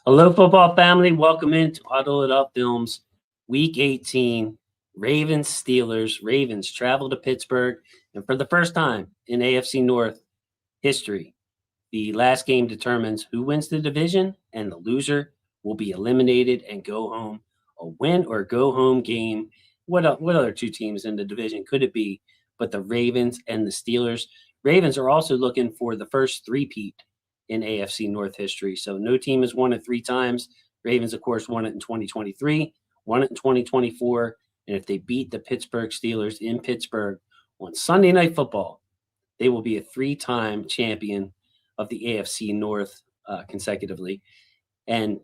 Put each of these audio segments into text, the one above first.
Hello, football family. Welcome into Huddle It Up Films, Week 18. Ravens, Steelers. Ravens travel to Pittsburgh, and for the first time in AFC North history, the last game determines who wins the division, and the loser will be eliminated and go home. A win or go home game. What other two teams in the division could it be but the Ravens and the Steelers? Ravens are also looking for the first three-peat in AFC North history. So no team has won it three times. Ravens, of course, won it in 2023, won it in 2024. And if they beat the Pittsburgh Steelers in Pittsburgh on Sunday Night Football, they will be a three-time champion of the AFC North consecutively. And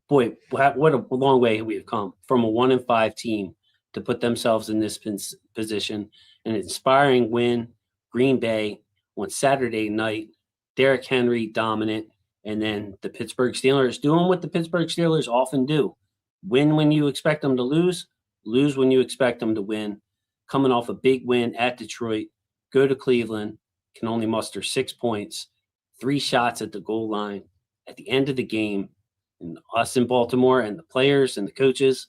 boy, what a long way we have come from a 1-5 team to put themselves in this position. An inspiring win, Green Bay on Saturday night. Derrick Henry dominant, and then the Pittsburgh Steelers doing what the Pittsburgh Steelers often do: win when you expect them to lose when you expect them to win. Coming off a big win at Detroit, go to Cleveland, can only muster 6 points, 3 shots at the goal line at the end of the game. And us in Baltimore and the players and the coaches,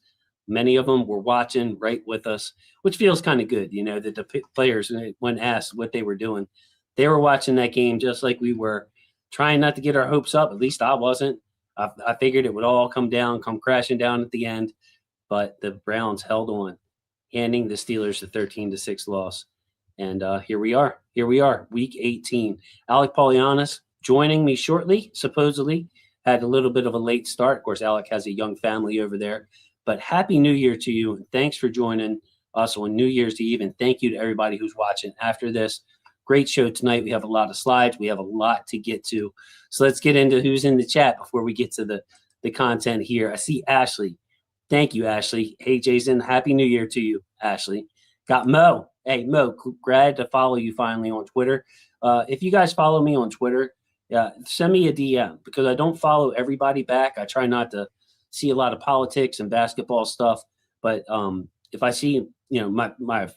many of them were watching right with us, which feels kind of good, that the players, when asked what they were doing, they were watching that game just like we were, trying not to get our hopes up. At least I wasn't. I figured it would all come crashing down at the end, but the Browns held on, handing the Steelers a 13-6 loss. And here we are, Week 18. Alec Polianis joining me shortly, supposedly. Had a little bit of a late start. Of course, Alec has a young family over there. But Happy New Year to you, and thanks for joining us on New Year's Eve, and thank you to everybody who's watching after this. Great show tonight. We have a lot of slides. We have a lot to get to. So let's get into who's in the chat before we get to the content here. I see Ashley. Thank you, Ashley. Hey, Jason. Happy New Year to you, Ashley. Got Mo. Hey, Mo, glad to follow you finally on Twitter. If you guys follow me on Twitter, send me a DM because I don't follow everybody back. I try not to see a lot of politics and basketball stuff. But if I see, my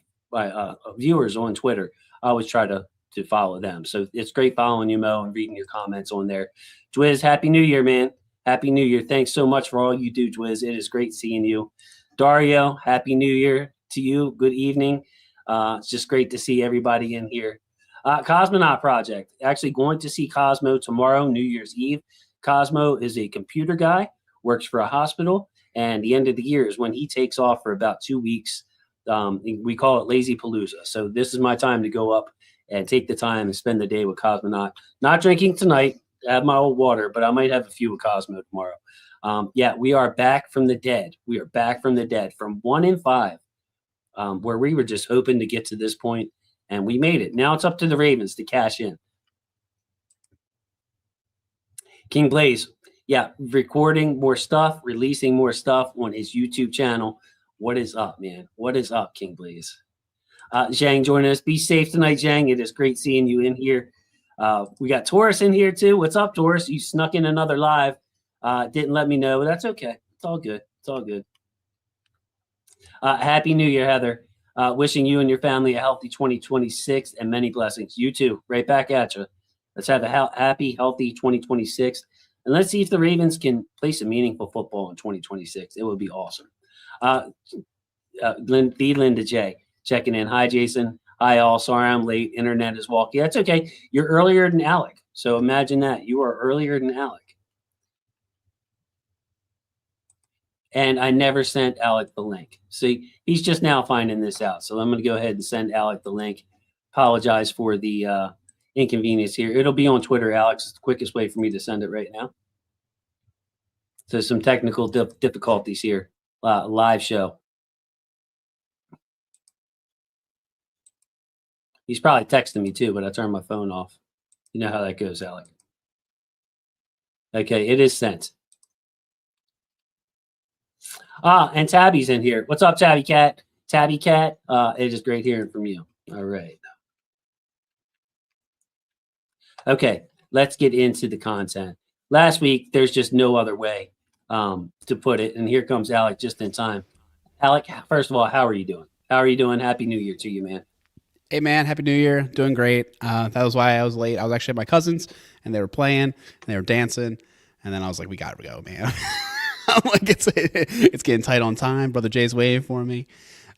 viewers on Twitter, I always try to follow them. So it's great following you, Mo, and reading your comments on there. Dwiz, Happy New Year, man. Happy New Year. Thanks so much for all you do, Dwiz. It is great seeing you. Dario, Happy New Year to you. Good evening. It's just great to see everybody in here. Cosmonaut Project. Actually going to see Cosmo tomorrow, New Year's Eve. Cosmo is a computer guy, works for a hospital, and the end of the year is when he takes off for about 2 weeks. We call it Lazy Palooza. So this is my time to go up and take the time and spend the day with Cosmonaut. Not drinking tonight. I have my old water, but I might have a few with Cosmo tomorrow. We are back from the dead. We are back from the dead from 1-5, where we were just hoping to get to this point, and we made it. Now it's up to the Ravens to cash in. King Blaze, recording more stuff, releasing more stuff on his YouTube channel. What is up, man? What is up, King Blaze? Zhang joining us. Be safe tonight, Zhang. It is great seeing you in here. We got Taurus in here, too. What's up, Taurus? You snuck in another live. Didn't let me know, but that's okay. It's all good. It's all good. Happy New Year, Heather. Wishing you and your family a healthy 2026 and many blessings. You, too. Right back at you. Let's have a happy, healthy 2026. And let's see if the Ravens can play some meaningful football in 2026. It would be awesome. Linda J checking in. Hi, Jason. Hi, all. Sorry I'm late. Internet is wonky. That's okay. You're earlier than Alec. So imagine that. You are earlier than Alec. And I never sent Alec the link. See, he's just now finding this out. So I'm going to go ahead and send Alec the link. Apologize for the inconvenience here. It'll be on Twitter, Alex. It's the quickest way for me to send it right now. So some technical difficulties here. Live show. He's probably texting me too, but I turned my phone off. You know how that goes, Alec. Okay, it is sent. And Tabby's in here. What's up, Tabby Cat? Tabby Cat, it is great hearing from you. All right. Okay, let's get into the content. Last week, there's just no other way to put it. And here comes Alec just in time. Alec, first of all, how are you doing? How are you doing? Happy New Year to you, man. Hey, man. Happy New Year. Doing great. That was why I was late. I was actually at my cousin's, and they were playing, and they were dancing. And then I was like, we gotta go, man. I'm like, it's getting tight on time. Brother Jay's waiting for me.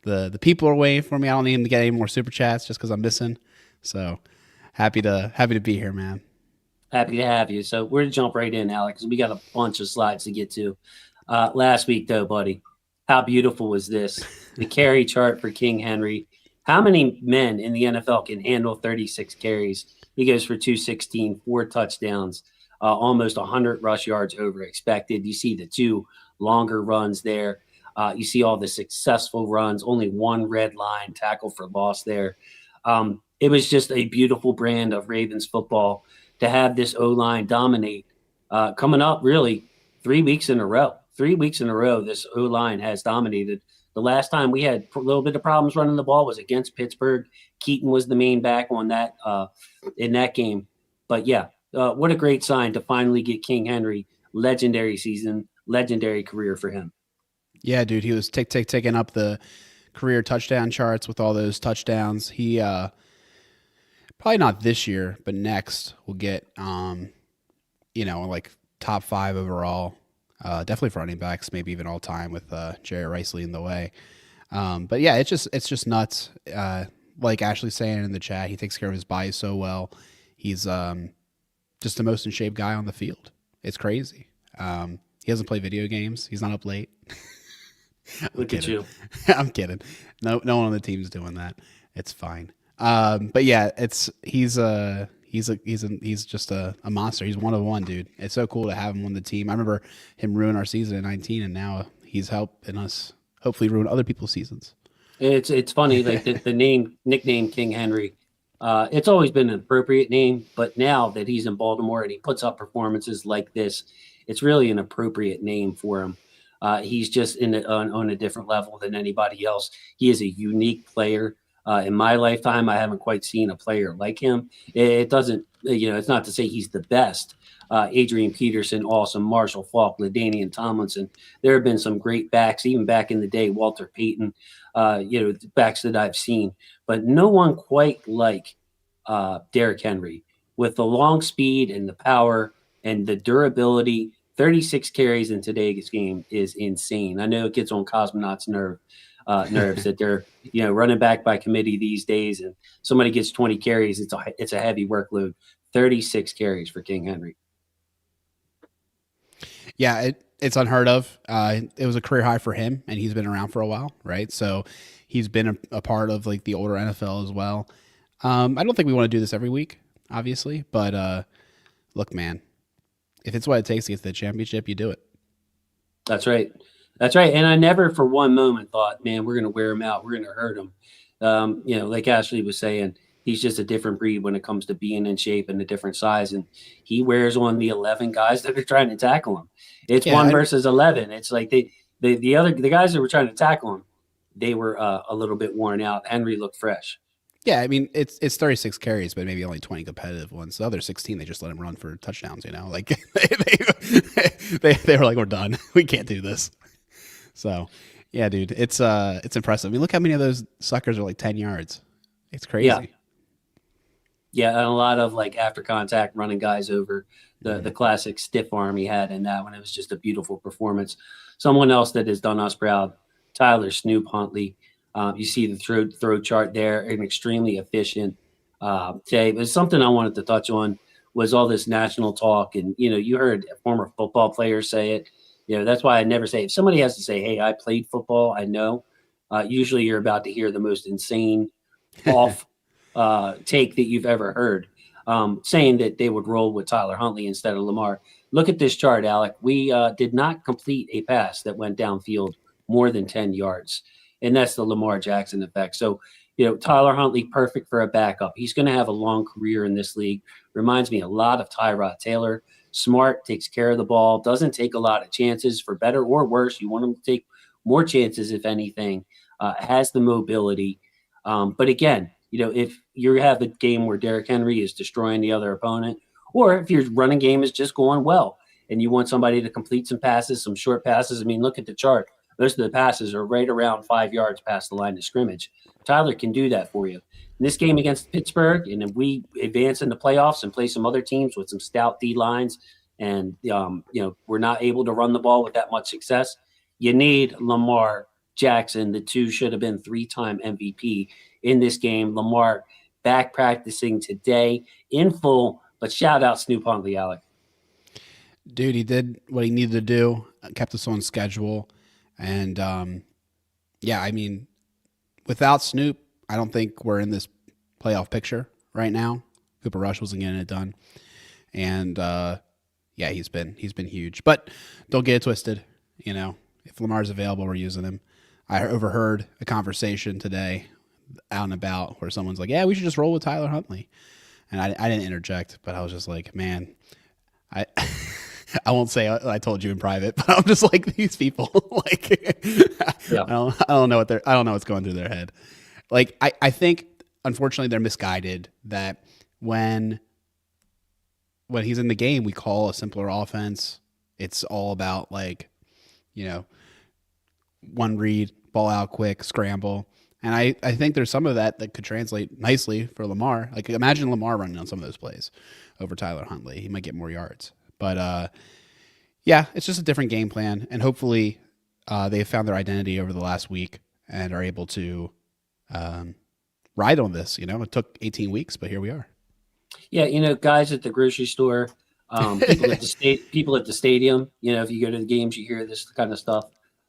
The people are waiting for me. I don't need him to get any more super chats just because I'm missing. So happy to be here, man. Happy to have you. So we're to jump right in, Alex. We got a bunch of slides to get to. Last week, though, buddy, how beautiful was this? The carry chart for King Henry. How many men in the NFL can handle 36 carries? He goes for 216, 4 touchdowns, almost 100 rush yards over expected. You see the two longer runs there. You see all the successful runs, only one red line tackle for loss there. It was just a beautiful brand of Ravens football to have this O-line dominate coming up really 3 weeks in a row. 3 weeks in a row, this O-line has dominated. The last time we had a little bit of problems running the ball was against Pittsburgh. Keaton was the main back on that in that game. But yeah, what a great sign to finally get King Henry. Legendary season, legendary career for him. Yeah, dude, he was taking up the career touchdown charts with all those touchdowns. He probably not this year, but next will get like top 5 overall. Definitely for running backs, maybe even all time with Jerry Rice leading the way. But yeah, it's just nuts. Like Ashley's saying in the chat, he takes care of his body so well. He's just the most in shape guy on the field. It's crazy. He doesn't play video games. He's not up late. Look at you. I'm kidding. No one on the team's doing that. It's fine. But yeah, he's just a monster. He's one of one, dude. It's so cool to have him on the team. I remember him ruin our season in 19, and now he's helping us hopefully ruin other people's seasons. It's funny, like the nickname King Henry. It's always been an appropriate name, but now that he's in Baltimore and he puts up performances like this, it's really an appropriate name for him. He's just on a different level than anybody else. He is a unique player. In my lifetime, I haven't quite seen a player like him. It doesn't, it's not to say he's the best. Adrian Peterson, awesome. Marshall Faulk, LaDainian Tomlinson. There have been some great backs, even back in the day, Walter Payton, backs that I've seen. But no one quite like Derrick Henry with the long speed and the power and the durability. 36 carries in today's game is insane. I know it gets on Cosmonauts' nerves that they're running back by committee these days, and somebody gets 20 carries. It's a heavy workload. 36 carries for King Henry. Yeah, it's unheard of. It was a career high for him, and he's been around for a while, right? So he's been a part of like the older NFL as well. I don't think we want to do this every week, obviously, but look, man, if it's what it takes to get to the championship, you do it. That's right. That's right. And I never for one moment thought, man, we're going to wear him out. We're going to hurt him. Like Ashley was saying, he's just a different breed when it comes to being in shape and a different size. And he wears on the 11 guys that are trying to tackle him. It's 1 versus 11. It's like the guys that were trying to tackle him, they were a little bit worn out. Henry looked fresh. Yeah, I mean, it's 36 carries, but maybe only 20 competitive ones. The other 16, they just let him run for touchdowns, Like they were like, we're done. We can't do this. So, yeah, dude, it's impressive. I mean, look how many of those suckers are like 10 yards. It's crazy. Yeah, and a lot of like after contact running guys over the classic stiff arm he had in that one. It was just a beautiful performance. Someone else that has done us proud, Tyler Snoop Huntley. You see the throw chart there, an extremely efficient today. But something I wanted to touch on was all this national talk. And, you heard former football players say it. That's why I never say, if somebody has to say, hey, I played football, I know. Usually you're about to hear the most insane off take that you've ever heard, saying that they would roll with Tyler Huntley instead of Lamar. Look at this chart, Alec. We did not complete a pass that went downfield more than 10 yards. And that's the Lamar Jackson effect. So, Tyler Huntley, perfect for a backup. He's going to have a long career in this league. Reminds me a lot of Tyrod Taylor. Smart, takes care of the ball, doesn't take a lot of chances, for better or worse. You want him to take more chances, if anything, has the mobility. But again, if you have a game where Derrick Henry is destroying the other opponent, or if your running game is just going well and you want somebody to complete some passes, some short passes. I mean, look at the chart. Most of the passes are right around 5 yards past the line of scrimmage. Tyler can do that for you. In this game against Pittsburgh, and if we advance in the playoffs and play some other teams with some stout D lines, and we're not able to run the ball with that much success. You need Lamar Jackson. The two should have been 3-time MVP in this game. Lamar back practicing today in full, but shout out Snoop Huntley, Alec. Dude, he did what he needed to do, kept us on schedule. And yeah, I mean, without Snoop, I don't think we're in this playoff picture right now. Cooper Rush wasn't getting it done. And yeah, he's been huge. But don't get it twisted. If Lamar's available, we're using him. I overheard a conversation today out and about where someone's like, yeah, we should just roll with Tyler Huntley. And I didn't interject, but I was just like, man, I I won't say I told you in private, but I'm just like these people. Like, Yeah. I don't know I don't know what's going through their head. Like, I think unfortunately they're misguided that when he's in the game, we call a simpler offense. It's all about like, one read, ball out quick, scramble. And I think there's some of that could translate nicely for Lamar. Like, imagine Lamar running on some of those plays over Tyler Huntley. He might get more yards. But yeah, it's just a different game plan. And hopefully they've found their identity over the last week and are able to ride on this. It took 18 weeks, but here we are. Yeah, guys at the grocery store, people at the stadium. If you go to the games, you hear this kind of stuff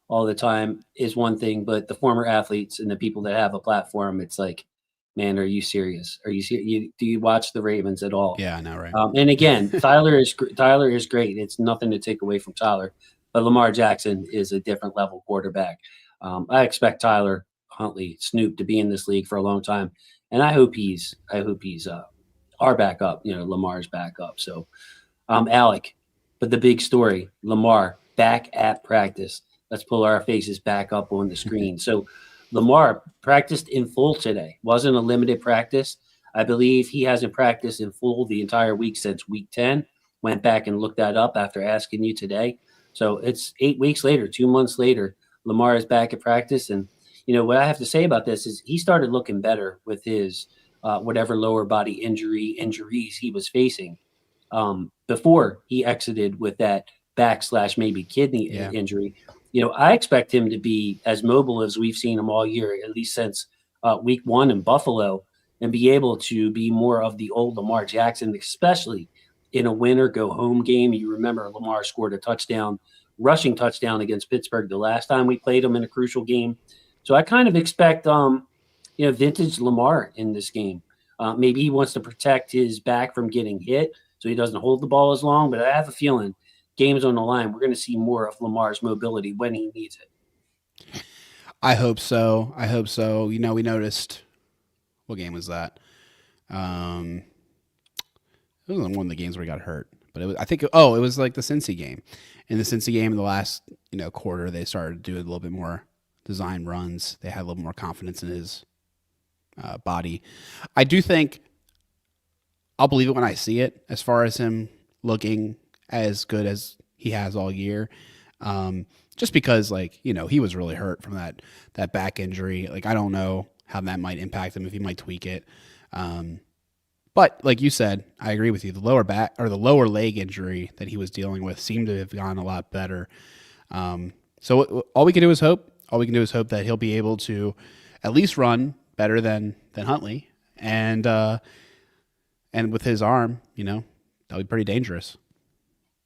all the time. Is one thing, but the former athletes and the people that have a platform, it's like, man, are you serious? Are you serious? Do you watch the Ravens at all? Yeah, I know, right? And again, Tyler is great. It's nothing to take away from Tyler, but Lamar Jackson is a different level quarterback. I expect Tyler Huntley, Snoop, to be in this league for a long time, and I hope he's our backup. Lamar's backup. So, Alec, but the big story: Lamar back at practice. Let's pull our faces back up on the screen. So, Lamar practiced in full today. Wasn't a limited practice. I believe he hasn't practiced in full the entire week since week 10. Went back and looked that up after asking you today. So it's 8 weeks later, 2 months later, Lamar is back at practice. And, what I have to say about this is he started looking better with his whatever lower body injuries he was facing before he exited with that back / maybe kidney injury. I expect him to be as mobile as we've seen him all year, at least since week 1 in Buffalo, and be able to be more of the old Lamar Jackson, especially in a win or go home game. You remember Lamar scored a rushing touchdown against Pittsburgh the last time we played him in a crucial game. So I kind of expect, vintage Lamar in this game. Maybe he wants to protect his back from getting hit so he doesn't hold the ball as long, but I have a feeling games on the line, we're going to see more of Lamar's mobility when he needs it. I hope so. We noticed, what game was that? It wasn't one of the games where he got hurt, but it was like the Cincy game. In the Cincy game in the last, quarter, they started doing a little bit more design runs. They had a little more confidence in his body. I do think I'll believe it when I see it, as far as him looking as good as he has all year. Just because, he was really hurt from that back injury. Like, I don't know how that might impact him, if he might tweak it. But like you said, I agree with you. The lower back or the lower leg injury that he was dealing with seemed to have gone a lot better. So all we can do is hope. All we can do is hope that he'll be able to at least run better than Huntley, and with his arm, that'll be pretty dangerous.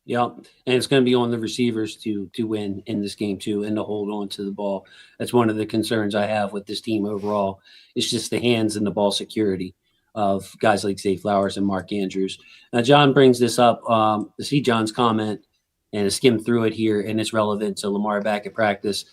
Yeah, and it's going to be on the receivers to win in this game too, and to hold on to the ball. That's one of the concerns I have with this team overall. It's just the hands and the ball security of guys like Zay Flowers and Mark Andrews. Now, John brings this up. To see John's comment and to skim through it here, and it's relevant to Lamar back at practice.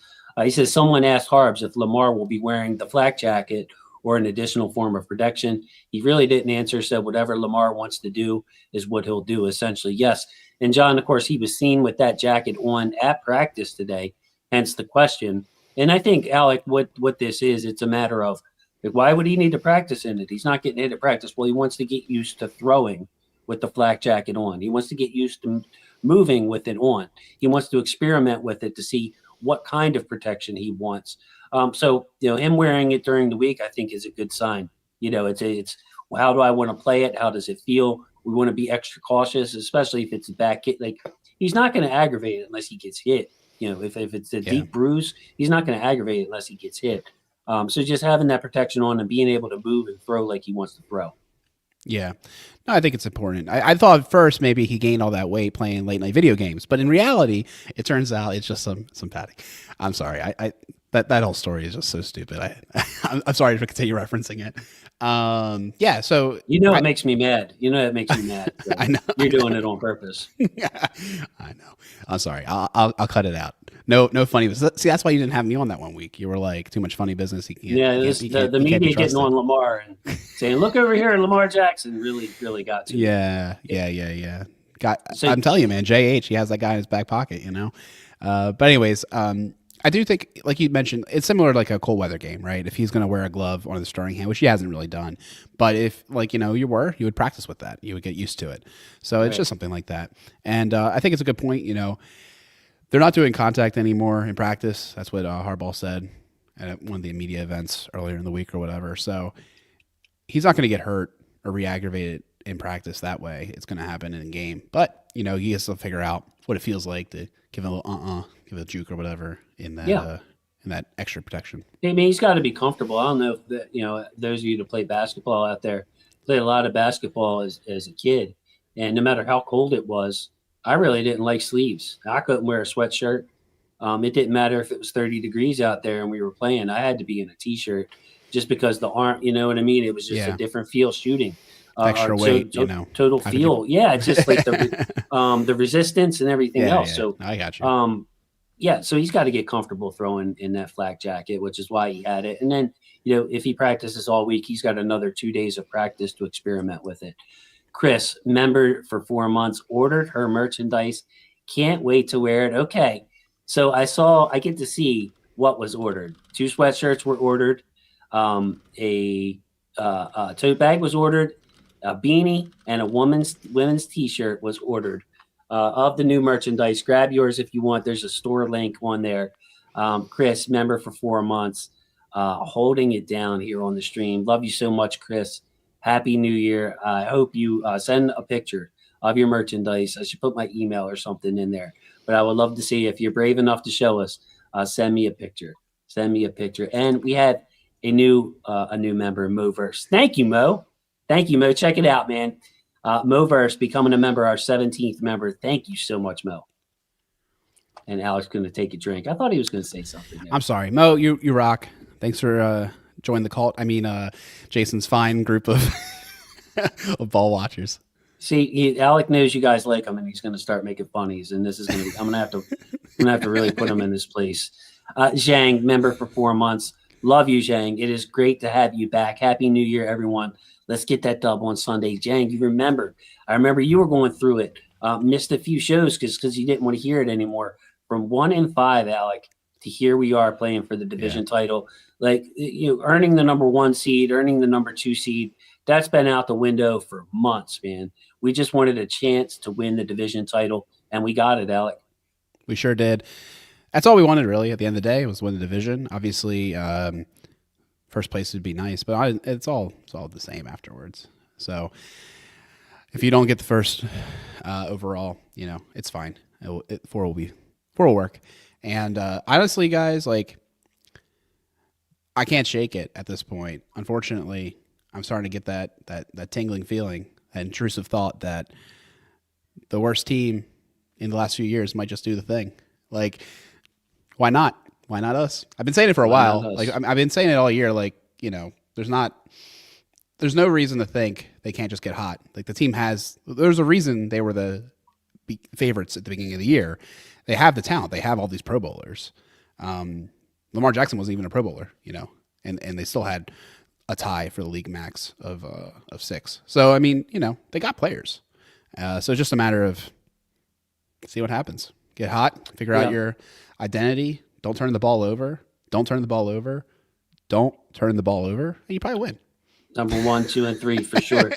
He says someone asked Harbs if Lamar will be wearing the flak jacket or an additional form of protection. He really didn't answer, said whatever Lamar wants to do is what he'll do, essentially. Yes. And John, of course, he was seen with that jacket on at practice today, hence the question. And I think, Alec, what this is, it's a matter of, why would he need to practice in it? He's not getting hit at practice. Well, he wants to get used to throwing with the flak jacket on. He wants to get used to moving with it on. He wants to experiment with it to see what kind of protection he wants. So, him wearing it during the week, I think, is a good sign. It's how do I want to play it? How does it feel? We want to be extra cautious, especially if it's a back hit. Like, he's not going to aggravate it unless he gets hit. If it's a deep bruise, he's not going to aggravate it unless he gets hit. So just having that protection on and being able to move and throw like he wants to throw. Yeah. No, I think it's important. I thought at first maybe he gained all that weight playing late night video games, but in reality, it turns out it's just some padding. I'm sorry. That whole story is just so stupid. I'm sorry to continue referencing it. Yeah. So it makes me mad. It makes me mad. So I know you're doing it on purpose. I know. I'm sorry. I'll cut it out. No funny. See, that's why you didn't have me on that one week. You were like too much funny business. The media getting on Lamar and saying, "Look over here, Lamar Jackson." Really got to. Yeah. I'm telling you, man. JH, he has that guy in his back pocket. But anyways, I do think, like you mentioned, it's similar to like a cold weather game, right? If he's going to wear a glove on his throwing hand, which he hasn't really done, but if you would practice with that, you would get used to it. So it's just something like that. And I think it's a good point. They're not doing contact anymore in practice. That's what Harbaugh said at one of the media events earlier in the week or whatever. So he's not going to get hurt or re-aggravated in practice that way. It's going to happen in a game. But, he has to figure out what it feels like to give a little give a juke or whatever in that extra protection. I mean, he's got to be comfortable. I don't know if those of you that play basketball out there played a lot of basketball as a kid, and no matter how cold it was, I really didn't like sleeves. I couldn't wear a sweatshirt. It didn't matter if it was 30 degrees out there and we were playing. I had to be in a t-shirt just because the arm, you know what I mean? It was just a different feel shooting. Extra weight, total feel. Yeah, it's just like the resistance and everything else. Yeah. So I got you. So he's got to get comfortable throwing in that flak jacket, which is why he had it. And then, if he practices all week, he's got another 2 days of practice to experiment with it. Chris, member for 4 months, ordered her merchandise. Can't wait to wear it. Okay. So I get to see what was ordered. 2 sweatshirts were ordered. A tote bag was ordered. A beanie and a women's t-shirt was ordered of the new merchandise. Grab yours if you want. There's a store link on there. Chris, member for 4 months, holding it down here on the stream. Love you so much, Chris. Happy New Year. I hope you send a picture of your merchandise. I should put my email or something in there. But I would love to see if you're brave enough to show us. Send me a picture. And we had a new member, Moverse. Thank you, Mo. Check it out, man. Moverse becoming a member, our 17th member. Thank you so much, Mo. And Alex going to take a drink. I thought he was going to say something there. I'm sorry, Mo. You rock. Thanks for joining the cult. I mean, Jason's fine group of of ball watchers. See, Alec knows you guys like him, and he's going to start making funnies. And this is going to be. I'm going to have to really put him in this place. Zhang, member for 4 months. Love you, Zhang. It is great to have you back. Happy New Year, everyone. Let's get that dub on Sunday. Zhang, I remember you were going through it. Missed a few shows because you didn't want to hear it anymore. From 1-5, Alec, to here we are playing for the division title. Like, earning the number 1 seed, earning the number 2 seed, that's been out the window for months, man. We just wanted a chance to win the division title, and we got it, Alec. We sure did. That's all we wanted, really, at the end of the day, was win the division. Obviously, first place would be nice, but it's all the same afterwards. So if you don't get the first overall, it's fine. 4 will work. And honestly, guys, like, I can't shake it at this point. Unfortunately, I'm starting to get that tingling feeling, that intrusive thought that the worst team in the last few years might just do the thing. Like, why not? Why not us? I've been saying it for a while. Like, I've been saying it all year. Like, there's no reason to think they can't just get hot. Like, the team there's a reason they were the favorites at the beginning of the year. They have the talent. They have all these Pro Bowlers. Lamar Jackson wasn't even a Pro Bowler, and they still had a tie for the league max of 6. So, I mean, they got players. So it's just a matter of see what happens. Get hot, figure out your identity. Don't turn the ball over. Don't turn the ball over. Don't turn the ball over. And you probably win. Number 1, 2, and 3 for sure.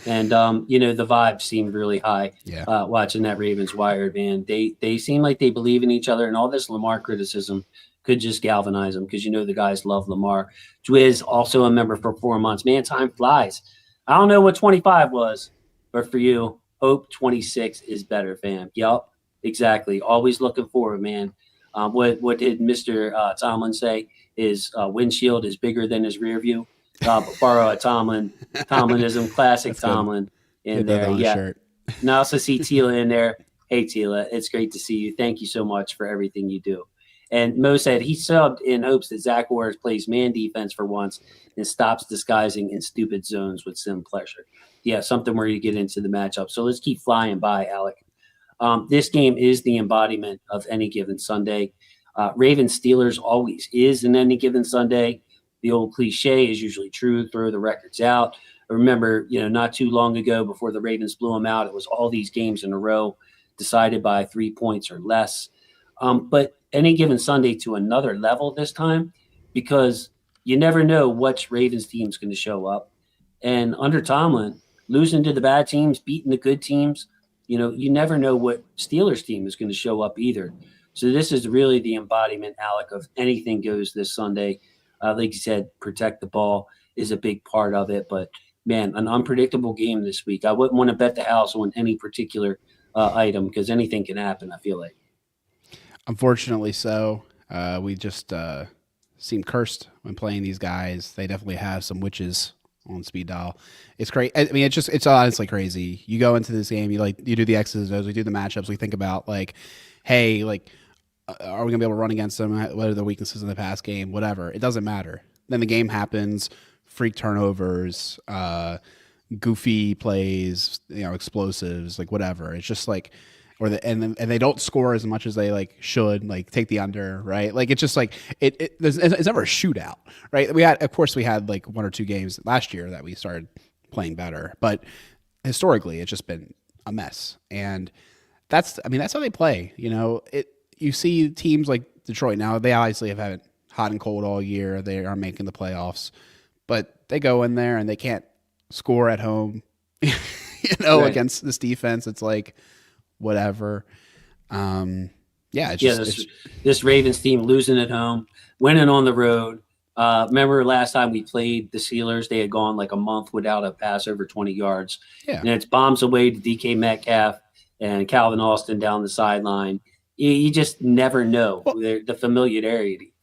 And, the vibe seemed really high watching that Ravens Wired, man. They seem like they believe in each other, and all this Lamar criticism could just galvanize them because, the guys love Lamar. Dwiz, also a member for 4 months. Man, time flies. I don't know what 25 was, but for you, hope 26 is better, fam. Yup, exactly. Always looking forward, man. What did Mr. Tomlin say? His windshield is bigger than his rear view. Borrow a Tomlinism, classic That's good. Tomlin in Get that there. on a Yeah. shirt. And I also see Tila in there. Hey, Tila, it's great to see you. Thank you so much for everything you do. And Mo said he subbed in hopes that Zach Morris plays man defense for once and stops disguising in stupid zones with sim pleasure. Yeah, something where you get into the matchup. So let's keep flying by, Alec. This game is the embodiment of any given Sunday. Ravens Steelers always is in any given Sunday. The old cliche is usually true: throw the records out. I remember, not too long ago, before the Ravens blew them out, it was all these games in a row decided by 3 points or less. But any given Sunday to another level this time, because you never know which Ravens team is going to show up. And under Tomlin, losing to the bad teams, beating the good teams, you never know what Steelers team is going to show up either. So this is really the embodiment, Alec, of anything goes this Sunday. Like you said, protect the ball is a big part of it. But man, an unpredictable game this week. I wouldn't want to bet the house on any particular item because anything can happen, I feel like. Unfortunately, so we just seem cursed when playing these guys. They definitely have some witches on speed dial. It's great. I mean, it's honestly crazy. You go into this game, you do the X's and O's, we do the matchups, we think about like, hey, like, are we gonna be able to run against them? What are the weaknesses in the past game? Whatever. It doesn't matter. Then the game happens. Freak turnovers, goofy plays, explosives, like whatever. It's just like, and they don't score as much as they like should, like take the under, right? Like it's just like it's never a shootout, right? We had like 1 or 2 games last year that we started playing better, but historically it's just been a mess. And that's how they play. You see teams like Detroit now, they obviously have had hot and cold all year. They are making the playoffs, but they go in there and they can't score at home, right. Against this defense. It's like, whatever. This Ravens team losing at home, winning on the road. Remember last time we played the Steelers, they had gone like a month without a pass over 20 yards. Yeah. And it's bombs away to DK Metcalf and Calvin Austin down the sideline. You just never know. Well, the familiarity.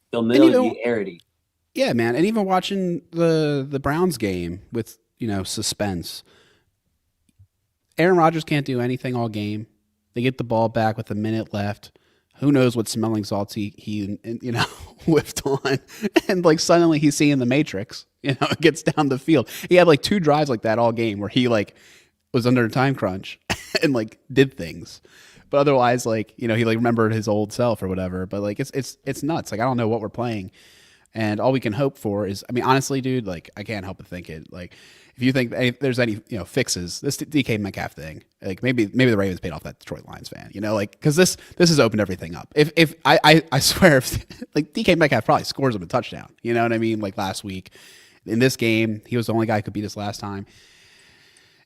Yeah, man. And even watching the Browns game with, suspense. Aaron Rodgers can't do anything all game. They get the ball back with a minute left. Who knows what smelling salts he whiffed on. And like suddenly he's seeing the Matrix, it gets down the field. He had like 2 drives like that all game where he like was under a time crunch and like did things. But otherwise, like, he like remembered his old self or whatever. But like it's nuts. Like I don't know what we're playing. And all we can hope for is, I mean, honestly, dude, like I can't help but think it. Like if you think there's any fixes, this DK Metcalf thing, like maybe the Ravens paid off that Detroit Lions fan, like because this has opened everything up. If I swear, if like DK Metcalf probably scores him a touchdown, you know what I mean? Like last week in this game, he was the only guy who could beat us last time.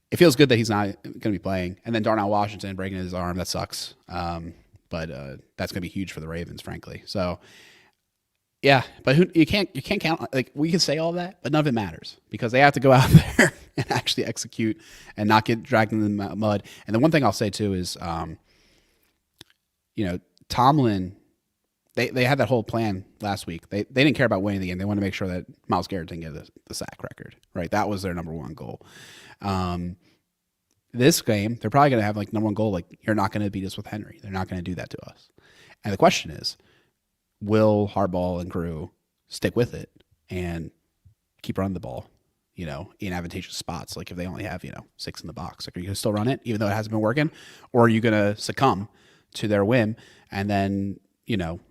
It feels good that he's not going to be playing. And then Darnell Washington breaking his arm, that sucks. But that's going to be huge for the Ravens, frankly. So. Yeah, but you can't count. Like we can say all that, but none of it matters because they have to go out there and actually execute and not get dragged in the mud. And the one thing I'll say too is, Tomlin, they had that whole plan last week. They didn't care about winning the game. They wanted to make sure that Myles Garrett didn't get the sack record. Right, that was their number one goal. This game, they're probably going to have like number one goal. Like you're not going to beat us with Henry. They're not going to do that to us. And the question is, will Harbaugh and crew stick with it and keep running the ball, in advantageous spots? Like if they only have, 6 in the box, like are you gonna still run it even though it hasn't been working? Or are you gonna succumb to their whim and then,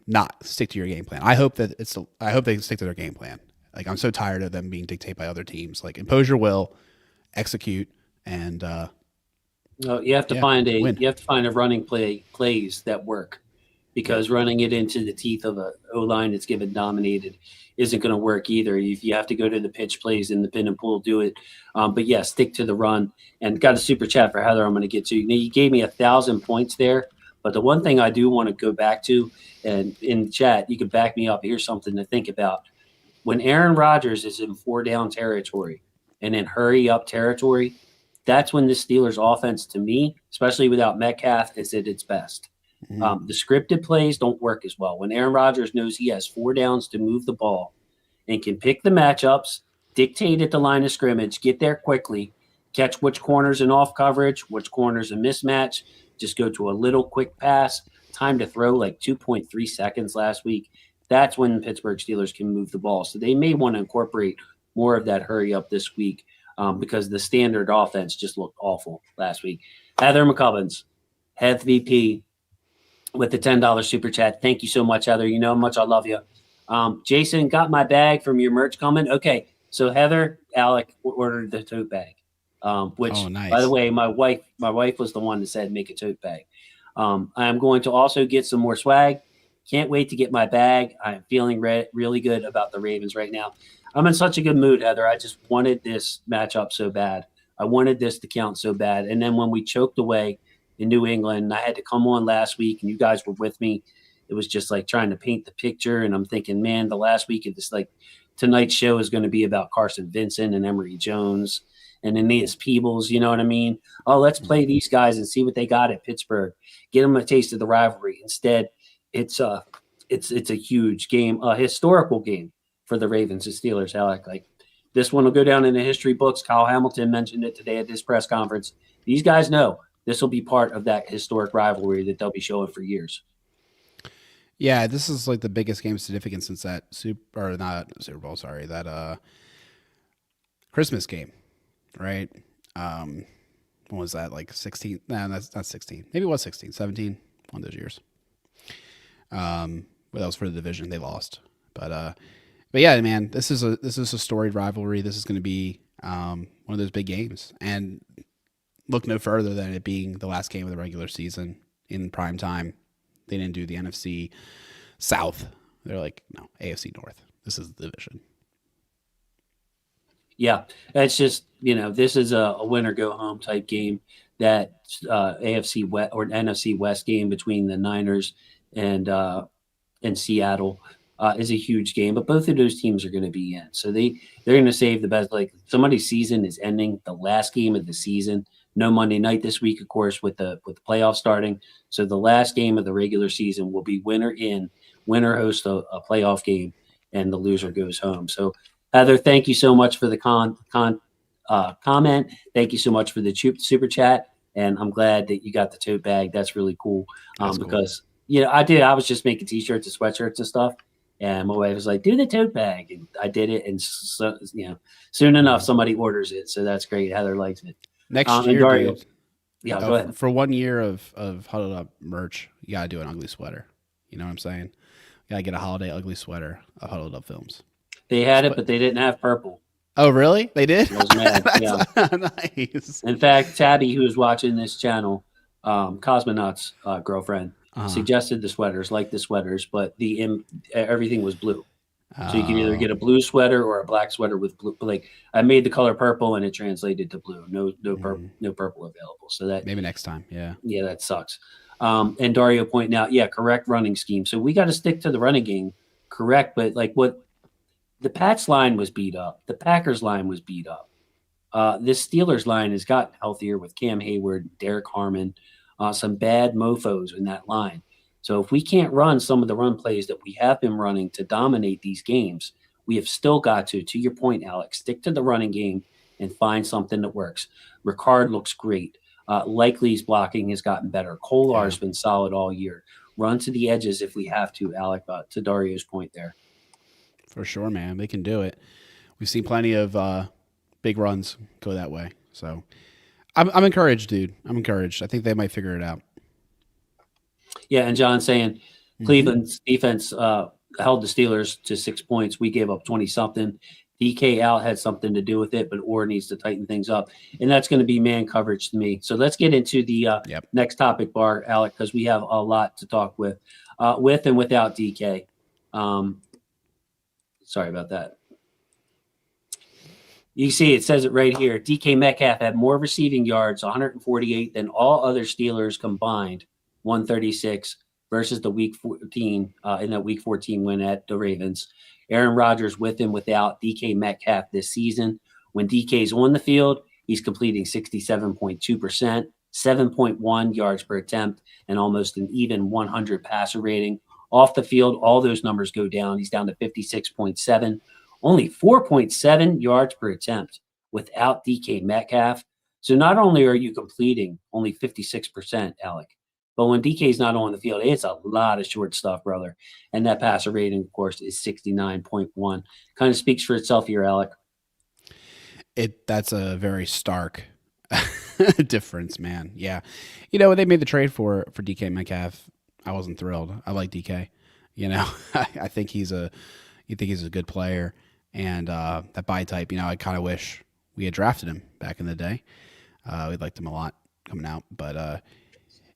not stick to your game plan? I hope they stick to their game plan. Like I'm so tired of them being dictated by other teams. Like impose your will, execute, and you have to find a running plays that work. Because running it into the teeth of a O-line that's given dominated isn't going to work either. If you have to go to the pitch plays in the pin and pull, do it. But yeah, stick to the run. And got a super chat for Heather I'm going to get to. You gave me 1,000 points there. But the one thing I do want to go back to, and in the chat, you can back me up. Here's something to think about. When Aaron Rodgers is in 4-down territory and in hurry-up territory, that's when the Steelers offense, to me, especially without Metcalf, is at its best. Mhm. The scripted plays don't work as well. When Aaron Rodgers knows he has 4 downs to move the ball and can pick the matchups, dictate at the line of scrimmage, get there quickly, catch which corners in off coverage, which corners in mismatch, just go to a little quick pass, time to throw like 2.3 seconds last week. That's when the Pittsburgh Steelers can move the ball. So they may want to incorporate more of that hurry up this week because the standard offense just looked awful last week. Heather McCubbins, Heath VP, with the $10 super chat. Thank you so much, Heather. You know how much I love you. Jason, got my bag from your merch coming. Okay, so Heather, Alec ordered the tote bag, which, Oh, by the nice. way, my wife was the one that said make a tote bag. I'm going to also get some more swag. Can't wait to get my bag. I'm feeling really good about the Ravens right now. I'm in such a good mood, Heather. I just wanted this matchup so bad. I wanted this to count so bad. And then when we choked away in New England, I had to come on last week, and you guys were with me. It was just like trying to paint the picture, and I'm thinking, man, the last week of this, like, tonight's show is going to be about Carson Vincent and Emory Jones and Aeneas Peebles. You know what I mean? Oh, let's play these guys and see what they got at Pittsburgh. Get them a taste of the rivalry. Instead, it's a huge game, a historical game for the Ravens and Steelers. Alec, like, this one will go down in the history books. Kyle Hamilton mentioned it today at this press conference. These guys know this will be part of that historic rivalry that they'll be showing for years. Yeah, this is like the biggest game of significance since that Super Bowl, sorry, that Christmas game, right? When was that, like 16? No, that's not 16. Maybe it was 16, 17, one of those years. But that was for the division. They lost. But yeah, man, this is a storied rivalry. This is going to be one of those big games. And look no further than it being the last game of the regular season in prime time. They didn't do the NFC South. They're like, no, AFC North. This is the division. Yeah, it's just, this is a win or go home type game. That AFC West or NFC West game between the Niners and Seattle is a huge game, but both of those teams are going to be in. So they're going to save the best. Like, somebody's season is ending, the last game of the season. No Monday night this week, of course, with the playoffs starting. So the last game of the regular season will be winner in, winner hosts a playoff game, and the loser goes home. So Heather, thank you so much for the comment. Thank you so much for the super chat, and I'm glad that you got the tote bag. That's really cool. That's cool. Because I was just making t-shirts and sweatshirts and stuff, and my wife was like, "Do the tote bag," and I did it, and so, soon enough somebody orders it, so that's great. Heather likes it. Next year, Dario, dude. yeah, go ahead. For 1 year of Huddled Up merch, you gotta do an ugly sweater. You know what I'm saying? You gotta get a holiday ugly sweater of Huddled Up Films. They had it, but they didn't have purple. Oh, really? They did? I was mad. Yeah. Nice. In fact, Tabby, who is watching this channel, Cosmonauts girlfriend, suggested the sweaters, like the sweaters, but everything was blue. So you can either get a blue sweater or a black sweater with blue. Like, I made the color purple and it translated to blue. No purple available. So that maybe next time. Yeah, that sucks. And Dario pointing out, correct running scheme. So we got to stick to the running game, correct? But like, what the Pats line was beat up, the Packers line was beat up. This Steelers line has gotten healthier with Cam Hayward, Derek Harmon, some bad mofos in that line. So if we can't run some of the run plays that we have been running to dominate these games, we have still got to your point, Alex, stick to the running game and find something that works. Ricard looks great. Likely's blocking has gotten better. Kolar's been solid all year. Run to the edges if we have to, Alec, to Dario's point there. For sure, man. They can do it. We've seen plenty of big runs go that way. So I'm encouraged, dude. I'm encouraged. I think they might figure it out. Yeah, and John saying Cleveland's defense held the Steelers to 6 points. We gave up 20-something. DK out had something to do with it, but Orr needs to tighten things up. And that's going to be man coverage to me. So let's get into the next topic bar, Alec, because we have a lot to talk with and without DK. Sorry about that. You see, it says it right here. DK Metcalf had more receiving yards, 148, than all other Steelers combined, 136, versus the Week 14 in that Week 14 win at the Ravens. Aaron Rodgers with and without DK Metcalf this season. When DK's on the field, He's completing 67.2%, 7.1 yards per attempt, and almost an even 100 passer rating. Off the field, all those numbers go down. He's down to 56.7, only 4.7 yards per attempt without DK Metcalf. So not only are you completing only 56%, Alec, but when DK's not on the field, it's a lot of short stuff, brother. And that passer rating, of course, is 69.1. Kind of speaks for itself here, Alec. That's a very stark difference, man. Yeah. When they made the trade for DK Metcalf, I wasn't thrilled. I like DK. I think he's a good player, and that buy type. I kind of wish we had drafted him back in the day. We liked him a lot coming out, but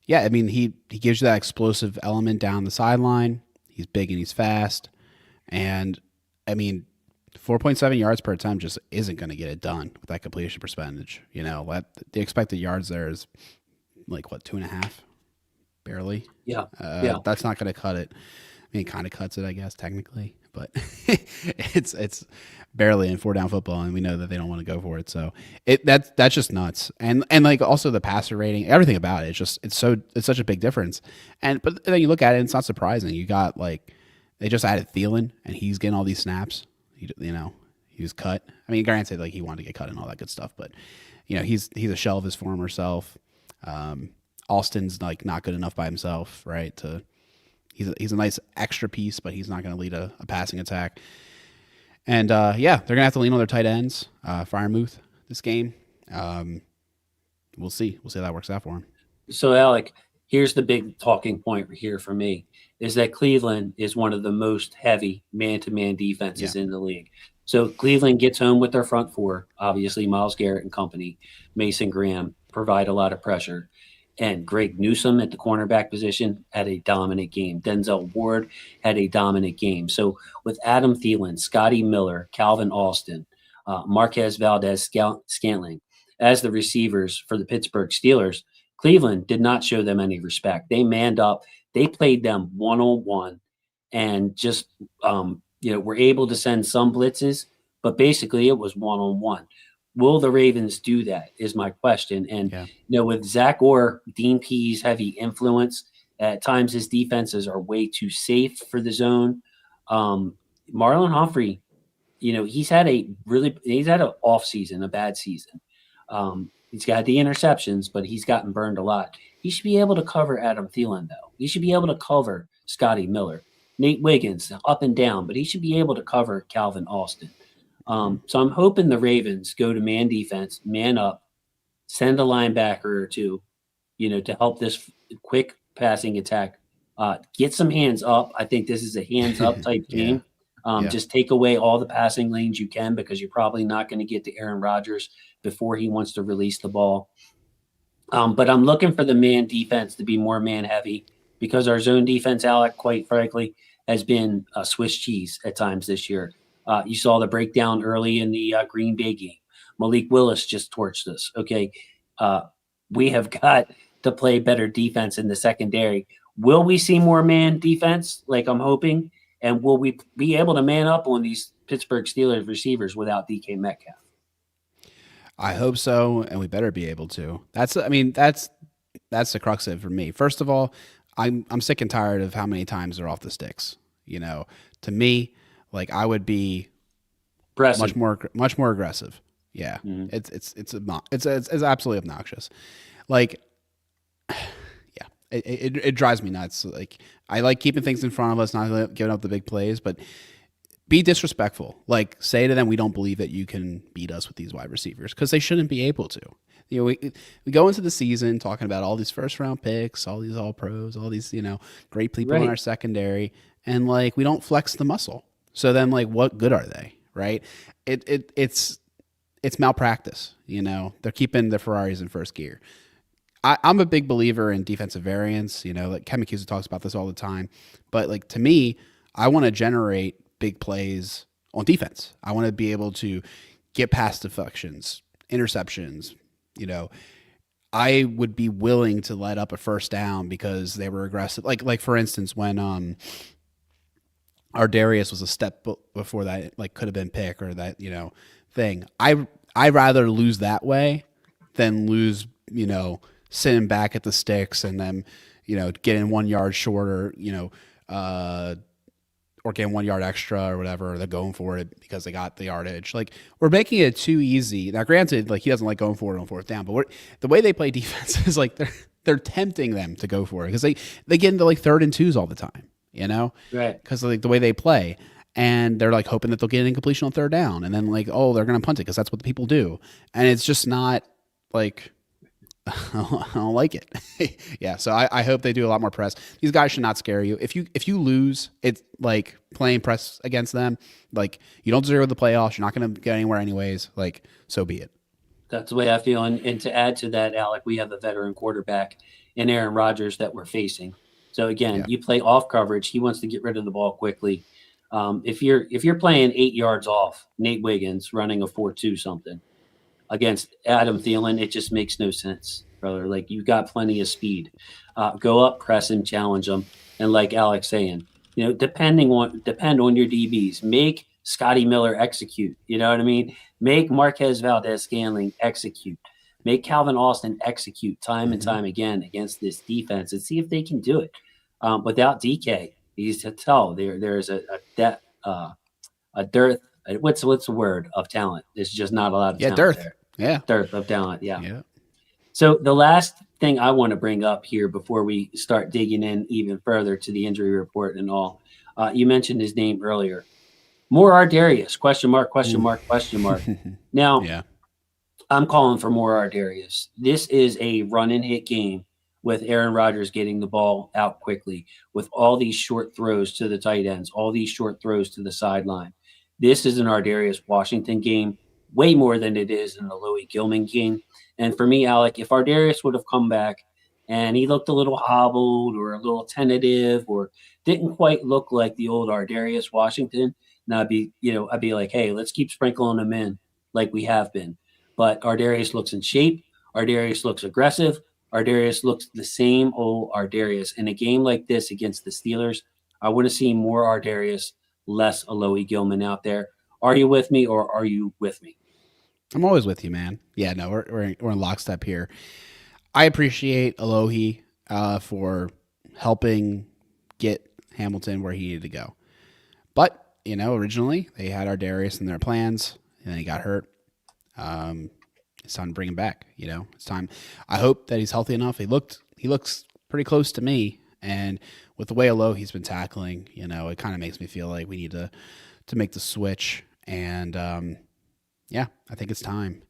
yeah, I mean he gives you that explosive element down the sideline. He's big and he's fast, and I mean 4.7 yards per attempt just isn't going to get it done with that completion percentage. The expected yards there is like what, 2.5, barely. Yeah, That's not going to cut it. I mean, it kind of cuts it, I guess, technically, but it's barely in 4-down football, and we know that they don't want to go for it. So that's just nuts. And like also the passer rating, everything about it, it's such a big difference. But then you look at it, and it's not surprising. You got like they just added Thielen, and he's getting all these snaps. He was cut. I mean, granted, like he wanted to get cut and all that good stuff, but he's a shell of his former self. Austin's like not good enough by himself, right? He's a nice extra piece, but he's not going to lead a passing attack. And they're going to have to lean on their tight ends, Freiermuth, this game. We'll see. We'll see how that works out for him. So, Alec, here's the big talking point here for me, is that Cleveland is one of the most heavy man-to-man defenses in the league. So Cleveland gets home with their front four. Obviously, Myles Garrett and company, Mason Graham provide a lot of pressure. And Greg Newsome at the cornerback position had a dominant game. Denzel Ward had a dominant game. So with Adam Thielen, Scotty Miller, Calvin Austin, Marquez Valdez-Scantling as the receivers for the Pittsburgh Steelers, Cleveland did not show them any respect. They manned up. They played them one-on-one and just were able to send some blitzes, but basically it was one-on-one. Will the Ravens do that is my question. And, with Zach Orr, Dean Pease' heavy influence, at times his defenses are way too safe for the zone. Marlon Humphrey, he's had an off season, a bad season. He's got the interceptions, but he's gotten burned a lot. He should be able to cover Adam Thielen, though. He should be able to cover Scotty Miller. Nate Wiggins, up and down, but he should be able to cover Calvin Austin. So I'm hoping the Ravens go to man defense, man up, send a linebacker or two, to help this quick passing attack. Get some hands up. I think this is a hands up type game. Just take away all the passing lanes you can, because you're probably not going to get to Aaron Rodgers before he wants to release the ball. But I'm looking for the man defense to be more man heavy, because our zone defense, Alec, quite frankly, has been Swiss cheese at times this year. You saw the breakdown early in the Green Bay game. Malik Willis just torched us. Okay. We have got to play better defense in the secondary. Will we see more man defense like I'm hoping? And will we be able to man up on these Pittsburgh Steelers receivers without DK Metcalf? I hope so, and we better be able to. That's the crux of it for me. First of all, I'm sick and tired of how many times they're off the sticks. To me, like I would be much more aggressive. Yeah, it's absolutely obnoxious. Like, yeah, it drives me nuts. Like I like keeping things in front of us, not giving up the big plays, but be disrespectful. Like say to them, we don't believe that you can beat us with these wide receivers, because they shouldn't be able to. We go into the season talking about all these first round picks, all these all pros, all these great people in our secondary, and like we don't flex the muscle. So then, like, what good are they, right? It's malpractice. They're keeping the Ferraris in first gear. I'm a big believer in defensive variance. Like Ken McHugh talks about this all the time. But like to me, I want to generate big plays on defense. I want to be able to get past deflections, interceptions. I would be willing to let up a first down because they were aggressive. Like for instance, when our Darius was a step before that, like could have been pick or that, thing. I rather lose that way than lose, sitting back at the sticks and then, getting 1 yard shorter, or getting 1 yard extra or whatever. Or they're going for it because they got the yardage. Like, we're making it too easy. Now, granted, like, he doesn't like going for it on fourth down, but the way they play defense is like they're tempting them to go for it because they get into like 3rd and 2s all the time, Right. because like the way they play. And they're like hoping that they'll get an incompletion on 3rd down. And then like, oh, they're going to punt it because that's what the people do. And it's just not like, I don't like it. Yeah. So I hope they do a lot more press. These guys should not scare you. If you lose, it's like playing press against them. Like, you don't deserve the playoffs. You're not going to get anywhere anyways. Like, so be it. That's the way I feel. And to add to that, Alec, we have a veteran quarterback in Aaron Rodgers that we're facing. So again, you play off coverage. He wants to get rid of the ball quickly. If you're playing 8 yards off, Nate Wiggins running a 4-2 something against Adam Thielen, it just makes no sense, brother. Like, you've got plenty of speed. Go up, press him, challenge him, and like Alex saying, depend on your DBs. Make Scotty Miller execute. You know what I mean? Make Marquez Valdez-Scantling execute. Make Calvin Austin execute time and time again against this defense and see if they can do it. Without DK, he's to tell there's a dearth. What's the word of talent? There's just not a lot of talent dearth. there. Yeah, Dearth of talent. Yeah. So the last thing I want to bring up here before we start digging in even further to the injury report and all, you mentioned his name earlier. More Ardarius, question mark. Now, yeah. I'm calling for more Ardarius. This is a run and hit game with Aaron Rodgers getting the ball out quickly, with all these short throws to the tight ends, all these short throws to the sideline. This is an Ardarius Washington game, way more than it is in the Louis Gilman game. And for me, Alec, if Ardarius would have come back and he looked a little hobbled or a little tentative or didn't quite look like the old Ardarius Washington, now I'd be like, hey, let's keep sprinkling him in like we have been. But Ardarius looks in shape. Ardarius looks aggressive. Ardarius looks the same old Ardarius. In a game like this against the Steelers, I want to see more Ardarius, less Alohi Gilman out there. Are you with me or are you with me? I'm always with you, man. Yeah, no, we're in lockstep here. I appreciate Alohi for helping get Hamilton where he needed to go. But, originally they had Ardarius in their plans, and then he got hurt. It's time to bring him back. It's time. I hope that he's healthy enough. He looks pretty close to me, and with the way Alohi's been tackling, it kind of makes me feel like we need to make the switch. And yeah, I think it's time.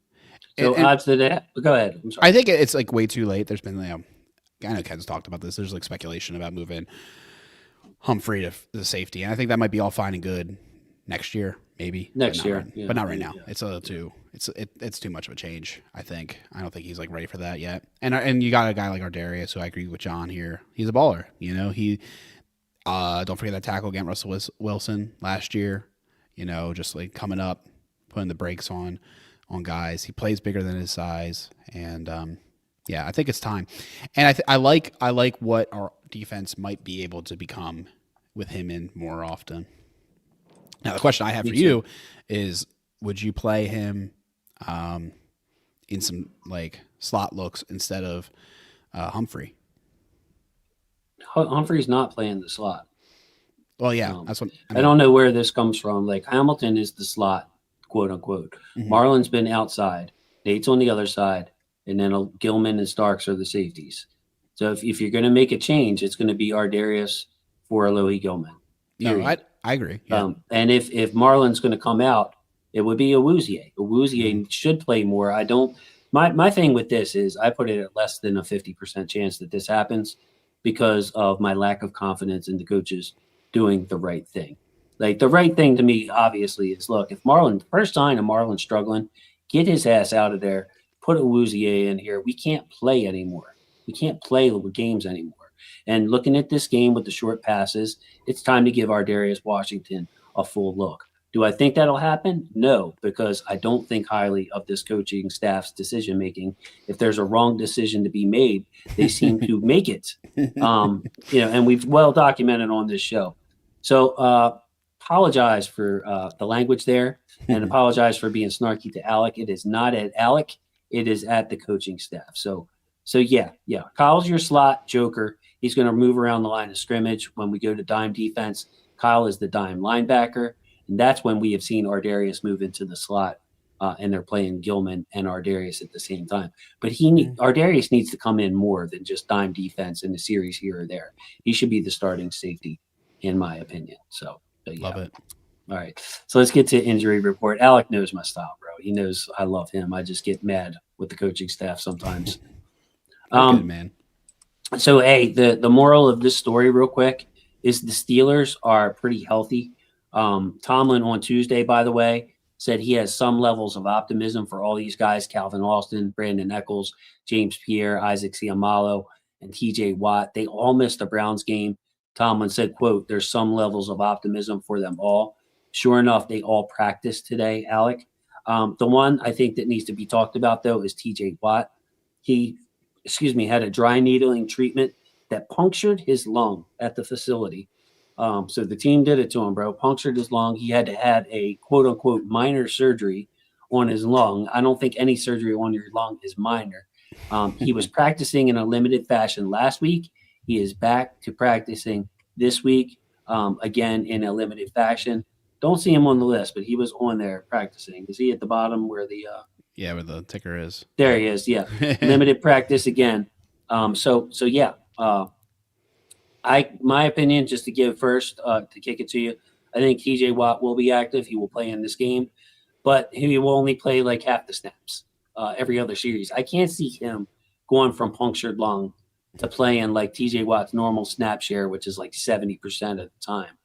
So odds to that. Go ahead. I'm sorry. I think it's like way too late. There's been, I know Ken's talked about this. There's like speculation about moving Humphrey to the safety, and I think that might be all fine and good next year, maybe next year, but not right now. Yeah. It's a little too. It's too much of a change. I don't think he's like ready for that yet. And you got a guy like Ardarius, who I agree with John here. He's a baller. He don't forget that tackle against Russell Wilson last year. Just like coming up, putting the brakes on guys. He plays bigger than his size, and yeah, I think it's time. And I like what our defense might be able to become with him in more often. Now, the question I have for you is, would you play him in some like slot looks instead of Humphrey? Humphrey's not playing the slot. Well, yeah, that's what I don't know where this comes from. Like, Hamilton is the slot, quote unquote. Mm-hmm. Marlon's been outside. Nate's on the other side. And then Gilman and Starks are the safeties. So if you're going to make a change, it's going to be Ardarius for Alohi Gilman. No, I agree. Yeah. And if Marlon's going to come out, it would be Awuzie. Awuzie should play more. My thing with this is I put it at less than a 50% chance that this happens because of my lack of confidence in the coaches doing the right thing. Like, the right thing to me, obviously, is, look, if Marlon, first sign of Marlon struggling, get his ass out of there, put Awuzie in here. We can't play anymore. We can't play games anymore. And looking at this game with the short passes, it's time to give Ardarius Washington a full look. Do I think that'll happen? No, because I don't think highly of this coaching staff's decision-making. If there's a wrong decision to be made, they seem to make it. And we've well documented on this show. So apologize for the language there, and apologize for being snarky to Alec. It is not at Alec. It is at the coaching staff. So yeah. Kyle's your slot joker. He's going to move around the line of scrimmage. When we go to dime defense, Kyle is the dime linebacker, and that's when we have seen Ardarius move into the slot, and they're playing Gilman and Ardarius at the same time. But Ardarius needs to come in more than just dime defense in the series here or there. He should be the starting safety, in my opinion. So, yeah. Love it. All right. So let's get to injury report. Alec knows my style, bro. He knows I love him. I just get mad with the coaching staff sometimes. Good, man. So, hey, the moral of this story real quick is the Steelers are pretty healthy. Tomlin on Tuesday, by the way, said he has some levels of optimism for all these guys, Calvin Austin, Brandon Eccles, James Pierre, Isaac Seumalo, and TJ Watt. They all missed the Browns game. Tomlin said, quote, there's some levels of optimism for them all. Sure enough, they all practiced today, Alec. The one I think that needs to be talked about, though, is TJ Watt. He, had a dry needling treatment that punctured his lung at the facility. So the team did it to him, bro. Punctured his lung. He had to have a quote-unquote minor surgery on his lung. I don't think any surgery on your lung is minor. He was practicing in a limited fashion last week. He is back to practicing this week, again in a limited fashion. Don't see him on the list, but he was on there practicing. Is he at the bottom where the where the ticker is? There he is. Yeah, limited practice again. So yeah. My opinion, just to give first, to kick it to you, I think TJ Watt will be active. He will play in this game, but he will only play like half the snaps every other series. I can't see him going from punctured lung to playing like TJ Watt's normal snap share, which is like 70% of the time.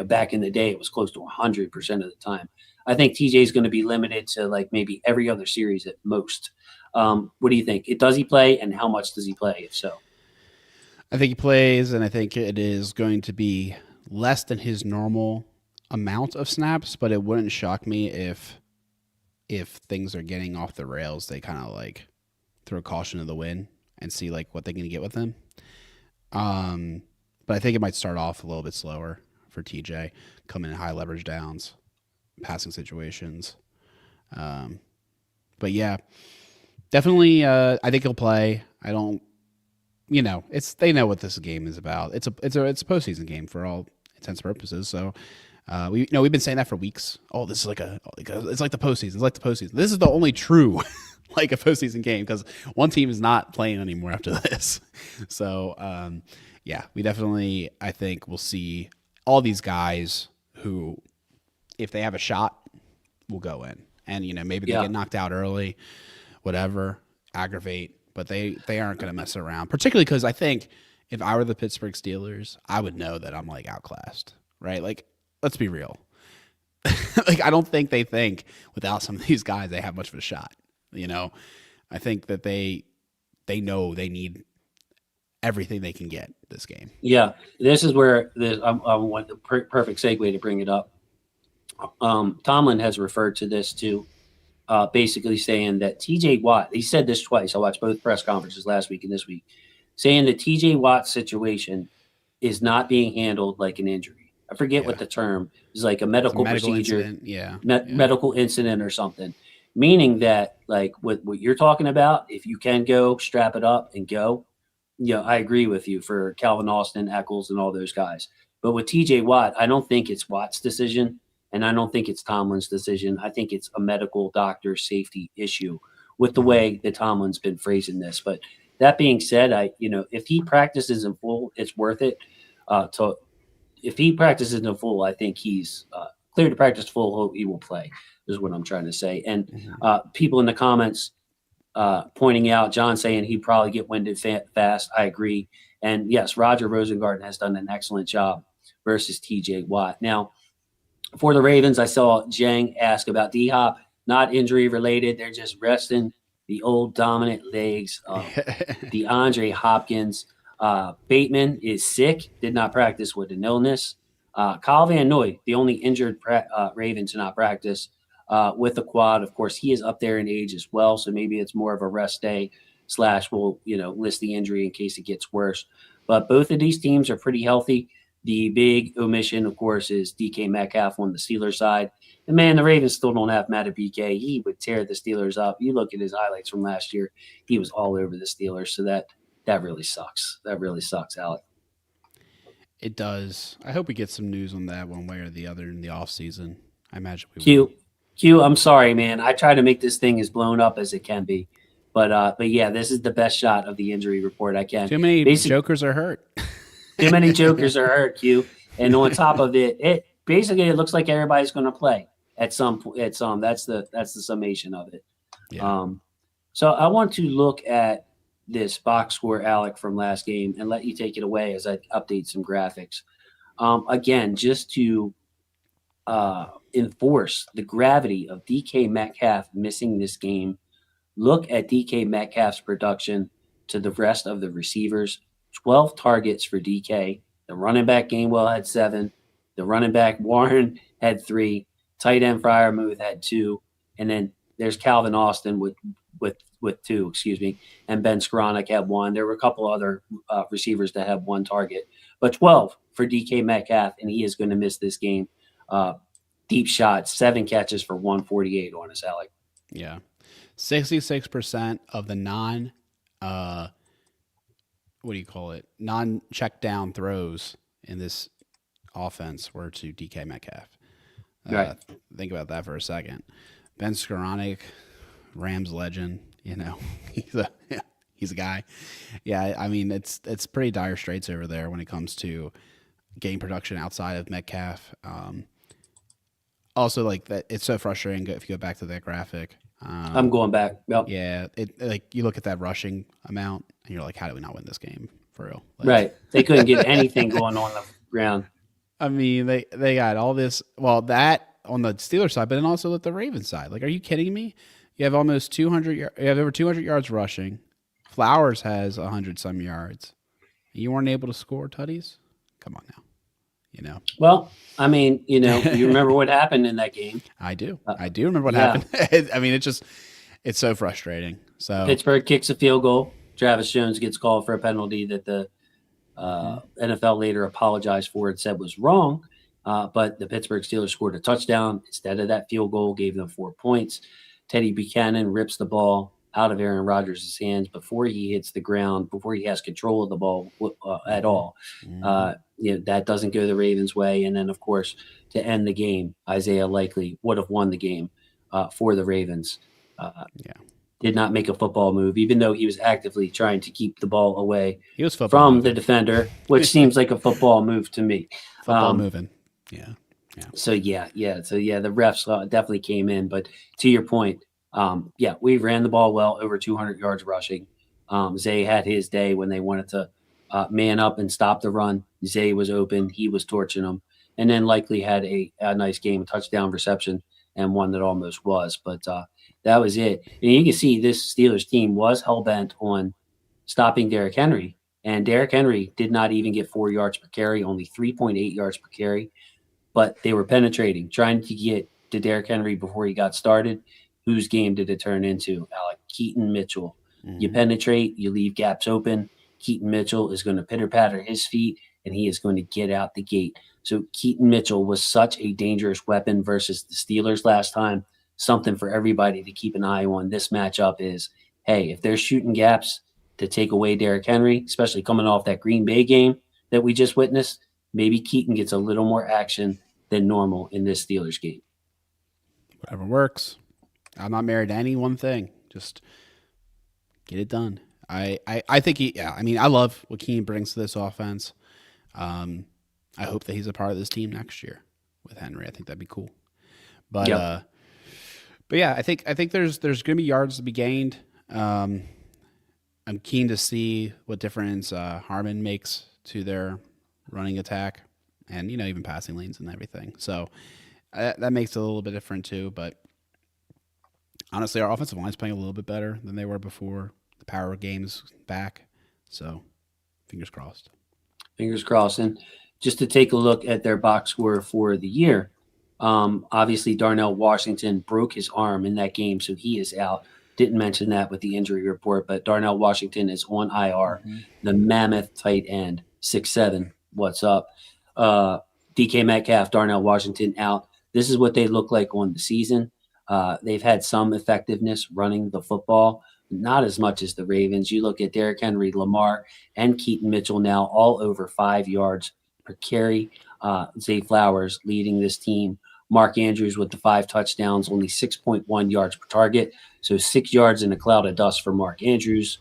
Back in the day, it was close to 100% of the time. I think TJ is going to be limited to like maybe every other series at most. What do you think? Does he play, and how much does he play, if so? I think he plays, and I think it is going to be less than his normal amount of snaps, but it wouldn't shock me if things are getting off the rails, they kind of like throw caution to the wind and see like what they're going to get with him. But I think it might start off a little bit slower for TJ, coming in high leverage downs, passing situations. But yeah, definitely, I think he'll play. I don't, they know what this game is about. It's a postseason game for all intents and purposes. So we've been saying that for weeks. Oh, this is it's like the postseason. It's like the postseason. This is the only true like a postseason game, because one team is not playing anymore after this. So yeah, we definitely, I think we'll see all these guys who, if they have a shot, will go in. And maybe they get knocked out early, whatever, aggravate. But they aren't going to mess around, particularly because I think if I were the Pittsburgh Steelers, I would know that I'm like outclassed, right? Like, let's be real. Like, I don't think they think without some of these guys they have much of a shot. I think that they know they need everything they can get this game. Yeah, this is where I want the perfect segue to bring it up. Tomlin has referred to this too. Basically saying that TJ Watt, he said this twice. I watched both press conferences last week and this week, saying the TJ Watt situation is not being handled like an injury. I forget what the term is, like a medical procedure, incident. Medical incident or something. Meaning that, like what you're talking about, if you can go, strap it up and go. I agree with you for Calvin Austin, Eccles, and all those guys. But with TJ Watt, I don't think it's Watt's decision. And I don't think it's Tomlin's decision. I think it's a medical doctor safety issue with the way that Tomlin's been phrasing this. But that being said, if he practices in full, it's worth it. If he practices in full, I think he's clear to practice full. He will play, is what I'm trying to say. And people in the comments pointing out, John saying he'd probably get winded fast. I agree. And yes, Roger Rosengarten has done an excellent job versus TJ Watt. Now, for the Ravens, I saw Jang ask about D-Hop, not injury related. They're just resting the old dominant legs of DeAndre Hopkins. Bateman is sick, did not practice with an illness. Kyle Van Noy, the only injured Raven to not practice with a quad. Of course, he is up there in age as well, so maybe it's more of a rest day / we'll list the injury in case it gets worse. But both of these teams are pretty healthy. The big omission, of course, is DK Metcalf on the Steelers side. And man, the Ravens still don't have Madubuike. He would tear the Steelers up. You look at his highlights from last year; he was all over the Steelers. So that really sucks. That really sucks, Alec. It does. I hope we get some news on that one way or the other in the off season. I imagine we will. Q, I'm sorry, man. I try to make this thing as blown up as it can be, but yeah, this is the best shot of the injury report I can. Too many jokers are hurt. Too many jokers are hurt, Q. And on top of it, it looks like everybody's going to play at some point. That's the summation of it. Yeah. So I want to look at this box score, Alec, from last game, and let you take it away as I update some graphics. Again, just to enforce the gravity of DK Metcalf missing this game, look at DK Metcalf's production to the rest of the receivers. 12 targets for DK. The running back Gainwell had 7. The running back Warren had 3. Tight end Freiermuth had 2. And then there's Calvin Austin with 2, excuse me. And Ben Skoranek had 1. There were a couple other receivers that had 1 target. But 12 for DK Metcalf, and he is going to miss this game. Deep shot, 7 catches for 148 on us, Alec. Yeah. 66% of the non-check down throws in this offense were to DK Metcalf. Right. Think about that for a second. Ben Skoranek, Rams legend, he's a guy. Yeah, I mean, it's pretty dire straits over there when it comes to game production outside of Metcalf. Also, like that, it's so frustrating if you go back to that graphic. I'm going back. Yep. Yeah, you look at that rushing amount and you're like, how do we not win this game for real? Right. They couldn't get anything going on the ground. I mean, they got all this. Well, that on the Steelers side, but then also at the Ravens side. Like, are you kidding me? You have almost 200. You have over 200 yards rushing. Flowers has 100 some yards. You weren't able to score tutties. Come on now. Well, I mean, you remember what happened in that game. I do. I do remember what happened. I mean, it's so frustrating. So Pittsburgh kicks a field goal. Travis Jones gets called for a penalty that the NFL later apologized for and said was wrong. But the Pittsburgh Steelers scored a touchdown instead of that field goal, gave them 4 points. Teddy Buchanan rips the ball out of Aaron Rodgers' hands before he hits the ground, before he has control of the ball at all. That doesn't go the Ravens' way. And then, of course, to end the game, Isaiah Likely would have won the game for the Ravens. Did not make a football move, even though he was actively trying to keep the ball away from the defender, which seems like a football move to me. Football moving. Yeah. So, the refs definitely came in. But to your point, we ran the ball well, over 200 yards rushing. Zay had his day when they wanted to man up and stop the run. Zay was open. He was torching them. And then Likely had a nice game, touchdown reception, and one that almost was. But that was it. And you can see this Steelers team was hell-bent on stopping Derrick Henry. And Derrick Henry did not even get 4 yards per carry, only 3.8 yards per carry. But they were penetrating, trying to get to Derrick Henry before he got started. Whose game did it turn into, Alec? Keaton Mitchell. Mm-hmm. You penetrate, you leave gaps open. Keaton Mitchell is going to pitter-patter his feet, and he is going to get out the gate. So Keaton Mitchell was such a dangerous weapon versus the Steelers last time. Something for everybody to keep an eye on this matchup is, hey, if they're shooting gaps to take away Derrick Henry, especially coming off that Green Bay game that we just witnessed, maybe Keaton gets a little more action than normal in this Steelers game. Whatever works. I'm not married to any one thing. Just get it done. I think I love what Keaton brings to this offense. I hope that he's a part of this team next year with Henry. I think that'd be cool. But yeah, I think there's going to be yards to be gained. I'm keen to see what difference Harmon makes to their running attack and, even passing lanes and everything. So that makes it a little bit different too. But honestly, our offensive line is playing a little bit better than they were before the power game's back. So fingers crossed. Fingers crossed. And just to take a look at their box score for the year, obviously Darnell Washington broke his arm in that game, so he is out. Didn't mention that with the injury report, but Darnell Washington is on IR. Mm-hmm. The mammoth tight end, 6'7". What's up? DK Metcalf, Darnell Washington out. This is what they look like on the season. They've had some effectiveness running the football, not as much as the Ravens. You look at Derrick Henry, Lamar, and Keaton Mitchell now all over 5 yards per carry. Zay Flowers leading this team. Mark Andrews with the 5 touchdowns, only 6.1 yards per target. So 6 yards in a cloud of dust for Mark Andrews.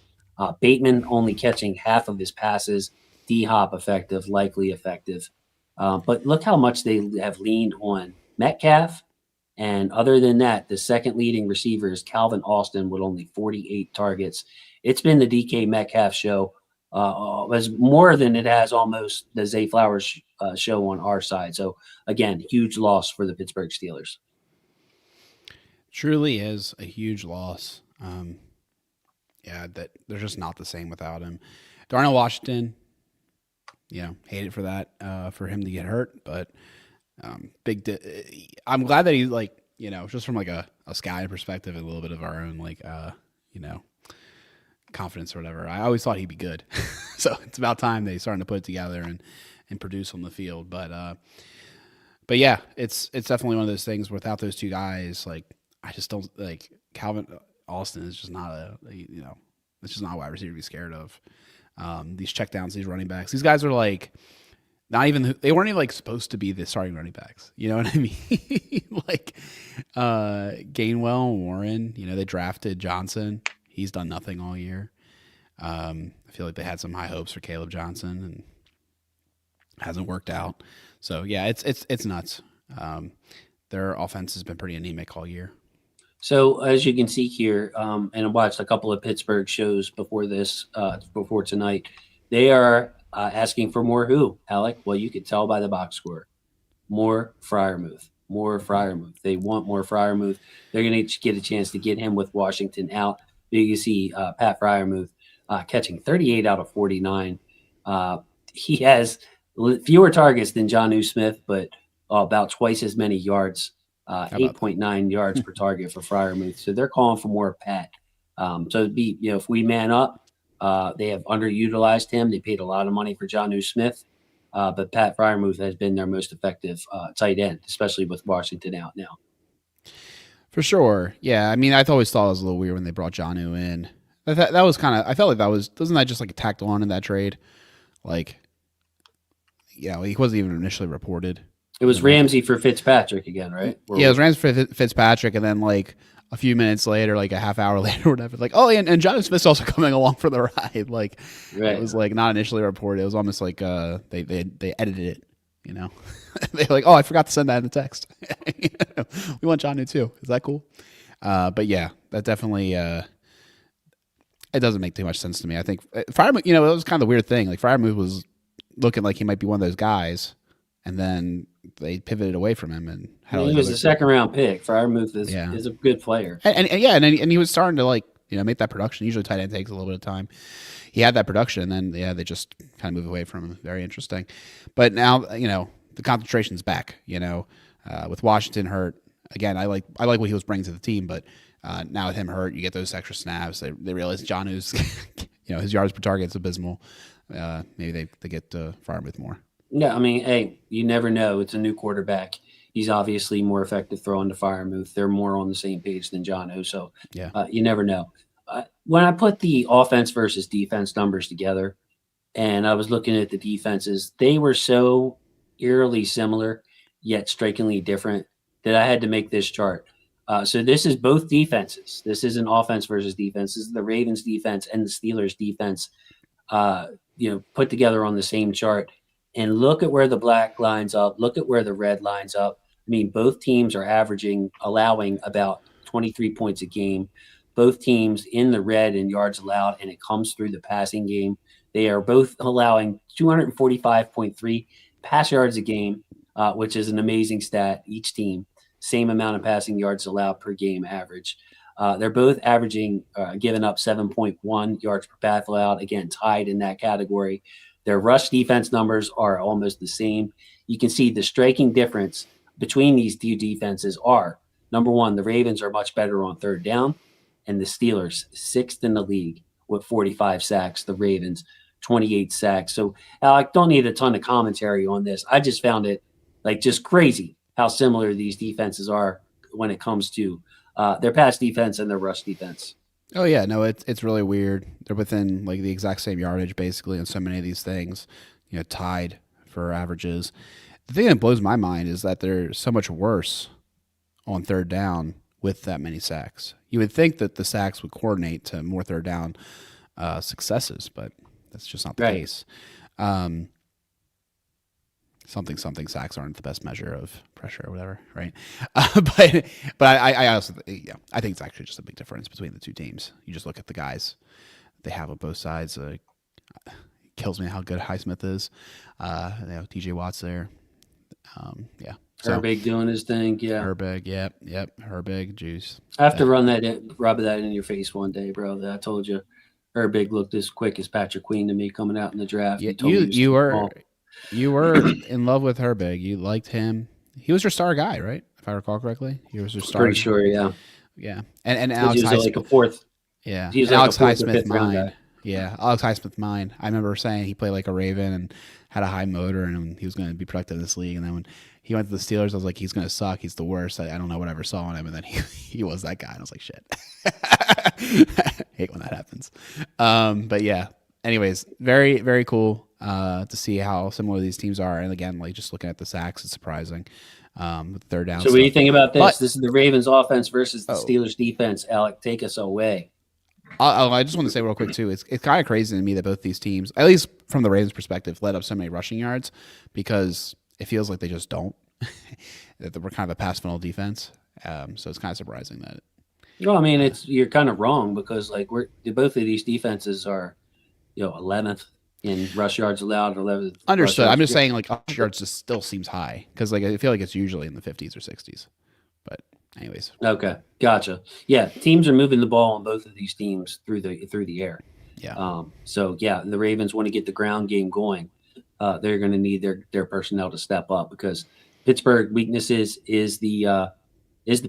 Bateman only catching half of his passes. D-Hop effective, likely effective. But look how much they have leaned on Metcalf. And other than that, the second leading receiver is Calvin Austin with only 48 targets. It's been the DK Metcalf show, as more than it has almost the Zay Flowers show on our side. So, again, huge loss for the Pittsburgh Steelers. Truly is a huge loss. Yeah, that they're just not the same without him. Darnell Washington, hate it for that, for him to get hurt, but I'm glad that he's just from like a scouting perspective and a little bit of our own confidence or whatever. I always thought he'd be good, so it's about time they starting to put it together and produce on the field. But yeah, it's definitely one of those things. Without those two guys, I just don't like Calvin Austin is just not it's just not a wide receiver to be scared of. These checkdowns, these running backs, these guys are they weren't even supposed to be the starting running backs. You know what I mean? Gainwell, Warren, they drafted Johnson. He's done nothing all year. I feel like they had some high hopes for Caleb Johnson and hasn't worked out. So yeah, it's nuts. Their offense has been pretty anemic all year. So as you can see here, and I watched a couple of Pittsburgh shows before this, before tonight, they are asking for more who, Alec? Well, you could tell by the box score. More Freiermuth. More Freiermuth. They want more Freiermuth. They're going to get a chance to get him with Washington out. You can see Pat Freiermuth catching 38 out of 49. He has fewer targets than Jonnu Smith, but about twice as many yards. 8.9 yards per target for Freiermuth. So they're calling for more Pat. So it'd be, if we man up, they have underutilized him. They paid a lot of money for Jonnu Smith, but Pat Freiermuth has been their most effective tight end, especially with Washington out now. For sure. Yeah. I mean, I always thought it was a little weird when they brought Jonnu in. That was kind of, I felt like wasn't that just tacked on in that trade? He wasn't even initially reported. It was Ramsey for Fitzpatrick again, right? Yeah, it was Ramsey for Fitzpatrick, and then a few minutes later, a half hour later or whatever, and Jonnu Smith's also coming along for the ride. Right. It was not initially reported. It was almost like they edited it, They're I forgot to send that in the text. We want Jonnu too. Is that cool? But yeah, that definitely it doesn't make too much sense to me. I think Freiermuth, it was kind of the weird thing. Freiermuth was looking like he might be one of those guys, and then they pivoted away from him. And he was a second round pick. Freiermuth is a good player, and he was starting to make that production. Usually, tight end takes a little bit of time. He had that production, and then they just kind of move away from him. Very interesting. But now the concentration's back. With Washington hurt again, I like what he was bringing to the team, but now with him hurt, you get those extra snaps. They realize Jonnu's his yards per target is abysmal. Maybe they get Freiermuth more. Yeah, I mean, hey, you never know. It's a new quarterback. He's obviously more effective throwing to Freiermuth. They're more on the same page than Jonnu, so yeah, you never know. When I put the offense versus defense numbers together, and I was looking at the defenses, they were so eerily similar yet strikingly different that I had to make this chart. So this is both defenses. This isn't offense versus defense. This is the Ravens defense and the Steelers defense, put together on the same chart. And look at where the black lines up. Look at where the red lines up. I mean, both teams are allowing about 23 points a game. Both teams in the red in yards allowed, and it comes through the passing game. They are both allowing 245.3 pass yards a game, which is an amazing stat. Each team, same amount of passing yards allowed per game average. They're both averaging, giving up 7.1 yards per pass allowed, again, tied in that category. Their rush defense numbers are almost the same. You can see the striking difference between these two defenses are, number one, the Ravens are much better on third down, and the Steelers, 6th in the league with 45 sacks. The Ravens 28 sacks. So I don't need a ton of commentary on this. I just found it like just crazy how similar these defenses are when it comes to their pass defense and their rush defense. Oh yeah, no, it's really weird. They're within like the exact same yardage basically on so many of these things, tied for averages. The thing that blows my mind is that they're so much worse on third down with that many sacks. You would think that the sacks would coordinate to more third down successes, but that's just not the case. Something sacks aren't the best measure of pressure or whatever, right? But I also I think it's actually just a big difference between the two teams. You just look at the guys they have on both sides. It kills me how good Highsmith is. TJ Watt's there. Yeah. So, Herbig doing his thing, yeah. Herbig, yep. Herbig, juice. I have to rub that in your face one day, bro. I told you, Herbig looked as quick as Patrick Queen to me coming out in the draft. Yeah, you were in love with Herbig. You liked him. He was your star guy, right? If I recall correctly, he was your star. Pretty sure, yeah. Yeah, and Alex he was like a fourth. Yeah, he was Alex like Highsmith mine. Yeah, Alex Highsmith mine. I remember saying he played like a Raven and had a high motor, and he was going to be productive in this league. And then when he went to the Steelers, I was like, he's going to suck. He's the worst. I don't know what I ever saw on him. And then he was that guy. And I was like, shit. Hate when that happens. But yeah. Anyways, very, very cool to see how similar these teams are. And again, like just looking at the sacks, it's surprising. With third down. So what do you think about this? This is the Ravens offense versus the Steelers defense. Alec, take us away. I just want to say real quick too, it's kind of crazy to me that both these teams, at least from the Ravens' perspective, let up so many rushing yards because it feels like they just don't. That we're kind of a pass funnel defense, so it's kind of surprising that. Well, I mean, you're kind of wrong because like both of these defenses are, 11th in rush yards allowed, 11th. Understood. I'm just saying like rush yards just still seems high because like I feel like it's usually in the 50s or 60s, but. Anyways. Okay, gotcha. Yeah, teams are moving the ball on both of these teams through the air. Yeah. So yeah, the Ravens want to get the ground game going. They're going to need their personnel to step up because Pittsburgh weaknesses is the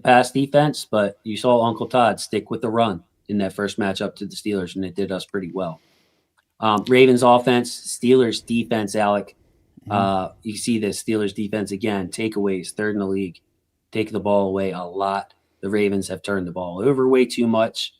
pass defense, but you saw Uncle Todd stick with the run in that first matchup to the Steelers, and it did us pretty well. Ravens offense, Steelers defense, Alec. You see the Steelers defense again, takeaways, third in the league. Take the ball away a lot. The Ravens have turned the ball over way too much.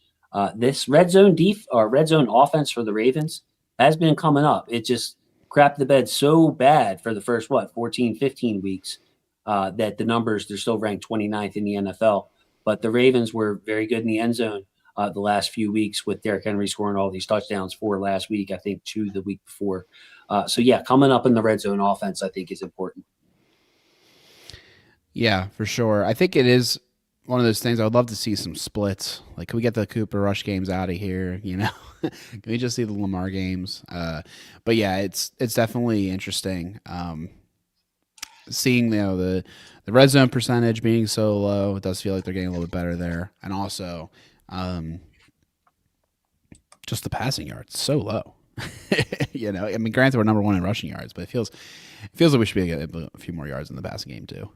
This red zone offense for the Ravens has been coming up. It just crapped the bed so bad for the first 14, 15 weeks that the numbers, they're still ranked 29th in the NFL. But the Ravens were very good in the end zone the last few weeks with Derrick Henry scoring all these touchdowns, 4 last week, I think 2 the week before. So yeah, coming up in the red zone offense, I think is important. Yeah, for sure. I think it is one of those things. I would love to see some splits. Like, can we get the Cooper Rush games out of here? Can we just see the Lamar games? But yeah, it's definitely interesting. Seeing the red zone percentage being so low, it does feel like they're getting a little bit better there, and also just the passing yards so low. I mean, granted we're number 1 in rushing yards, but it feels like we should be getting a few more yards in the passing game too.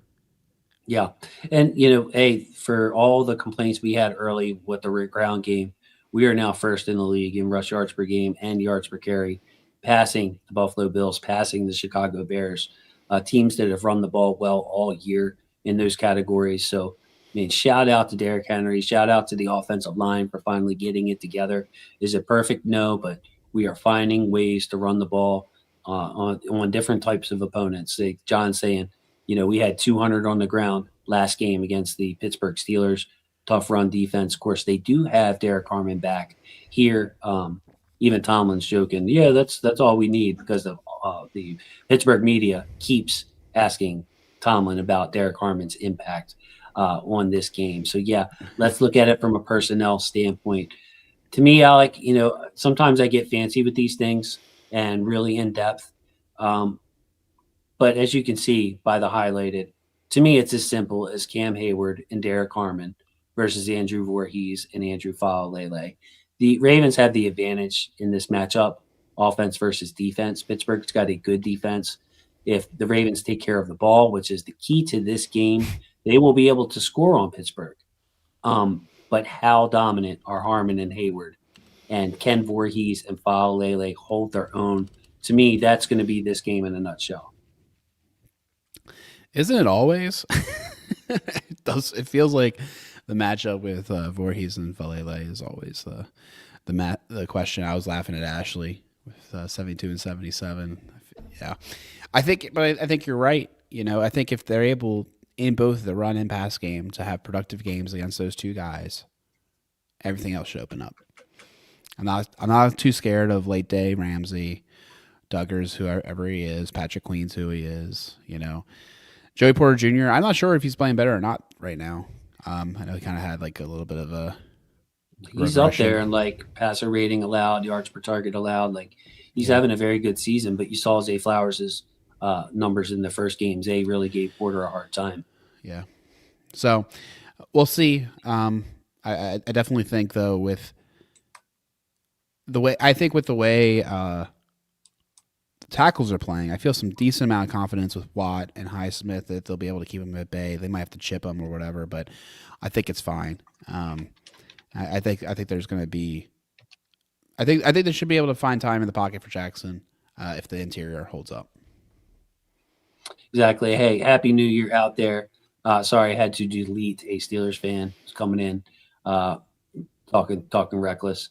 Yeah. And, for all the complaints we had early with the ground game, we are now first in the league in rush yards per game and yards per carry, passing the Buffalo Bills, passing the Chicago Bears, teams that have run the ball well all year in those categories. So, I mean, shout out to Derrick Henry, shout out to the offensive line for finally getting it together. Is it perfect? No, but we are finding ways to run the ball on different types of opponents. Like John's saying, we had 200 on the ground last game against the Pittsburgh Steelers. Tough run defense. Of course, they do have Derek Carman back here. Even Tomlin's joking, yeah, that's all we need because of the Pittsburgh media keeps asking Tomlin about Derek Carman's impact on this game. So, yeah, let's look at it from a personnel standpoint. To me, Alec, sometimes I get fancy with these things and really in depth. But as you can see by the highlighted, to me, it's as simple as Cam Hayward and Derek Carman versus Andrew Voorhees and Andrew Faalele. The Ravens have the advantage in this matchup, offense versus defense. Pittsburgh's got a good defense. If the Ravens take care of the ball, which is the key to this game, they will be able to score on Pittsburgh. But how dominant are Harmon and Hayward? and Ken Voorhees and Faalele hold their own, to me, that's going to be this game in a nutshell. Isn't it always? It does. It feels like the matchup with Voorhees and Falele is always the question. I was laughing at Ashley with 72 and 77. Yeah, I think you're right. I think if they're able in both the run and pass game to have productive games against those two guys, everything else should open up. I'm not too scared of late day Ramsey, Duggars, whoever he is, Patrick Queen's who he is. Joey Porter Jr. I'm not sure if he's playing better or not right now. I know he kind of had like a little bit of a He's up there in like passer rating allowed, yards per target allowed. Like he's having a very good season, but you saw Zay Flowers' numbers in the first game. Zay really gave Porter a hard time. Yeah. So we'll see. I definitely think though with the way tackles are playing, I feel some decent amount of confidence with Watt and Highsmith that they'll be able to keep him at bay. They might have to chip him or whatever, but I think it's fine. I think there's going to be. I think they should be able to find time in the pocket for Jackson if the interior holds up. Exactly. Hey, Happy New Year out there. Sorry, I had to delete a Steelers fan who's coming in, talking reckless.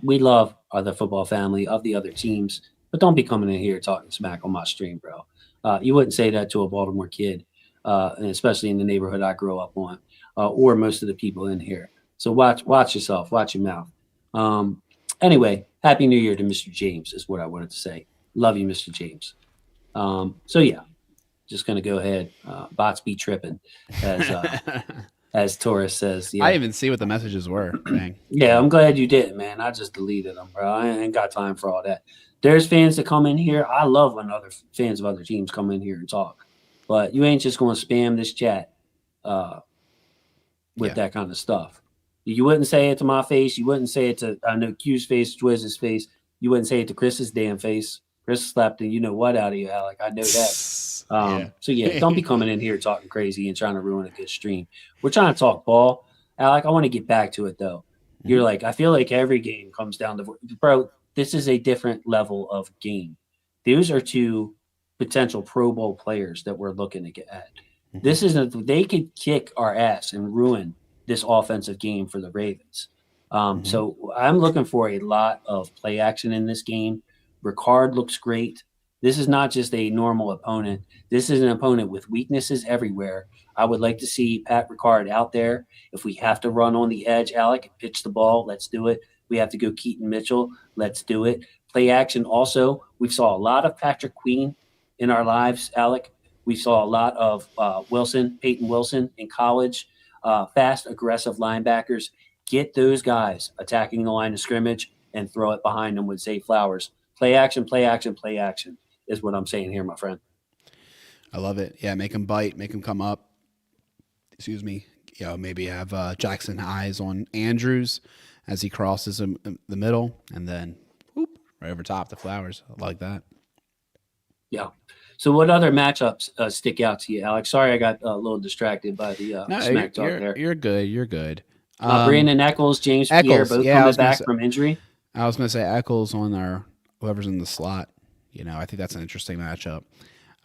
We love the football family of the other teams, but don't be coming in here talking smack on my stream, bro. You wouldn't say that to a Baltimore kid, and especially in the neighborhood I grew up on, or most of the people in here. So watch yourself, watch your mouth. Anyway, Happy New Year to Mr. James is what I wanted to say. Love you, Mr. James. So yeah, just gonna go ahead. Bots be tripping, as Torres says. Yeah. I didn't even see what the messages were. Dang. Yeah, I'm glad you didn't, man. I just deleted them, bro. I ain't got time for all that. There's fans that come in here. I love when other fans of other teams come in here and talk, but you ain't just going to spam this chat with that kind of stuff. You wouldn't say it to my face. You wouldn't say it to I know Q's face, Twizz's face. You wouldn't say it to Chris's damn face. Chris slapped the you know what out of you, Alec. I know that. So yeah, don't be coming in here talking crazy and trying to ruin a good stream. We're trying to talk ball, Alec. I want to get back to it though. You're like, I feel like every game comes down to bro. This is a different level of game. Those are two potential Pro Bowl players that we're looking to get at. This isn't. They could kick our ass and ruin this offensive game for the Ravens. So I'm looking for a lot of play action in this game. Ricard looks great. This is not just a normal opponent. This is an opponent with weaknesses everywhere. I would like to see Pat Ricard out there. If we have to run on the edge, Alec, pitch the ball, let's do it. We have to go Keaton Mitchell, let's do it. Play action also. We saw a lot of Patrick Queen in our lives, Alec. We saw a lot of Peyton Wilson in college. Fast, aggressive linebackers. Get those guys attacking the line of scrimmage and throw it behind them with Zay Flowers. Play action, play action, play action is what I'm saying here, my friend. I love it. Yeah, make him bite, make him come up. Excuse me. Maybe have Jackson eyes on Andrews as he crosses the middle, and then whoop, right over top to Flowers. I like that. Yeah. So what other matchups stick out to you, Alex? Sorry, I got a little distracted by the smack talk there. You're good. You're good. Brandon Eccles, James Pierre, both coming back from injury. I was going to say Eccles on whoever's in the slot. I think that's an interesting matchup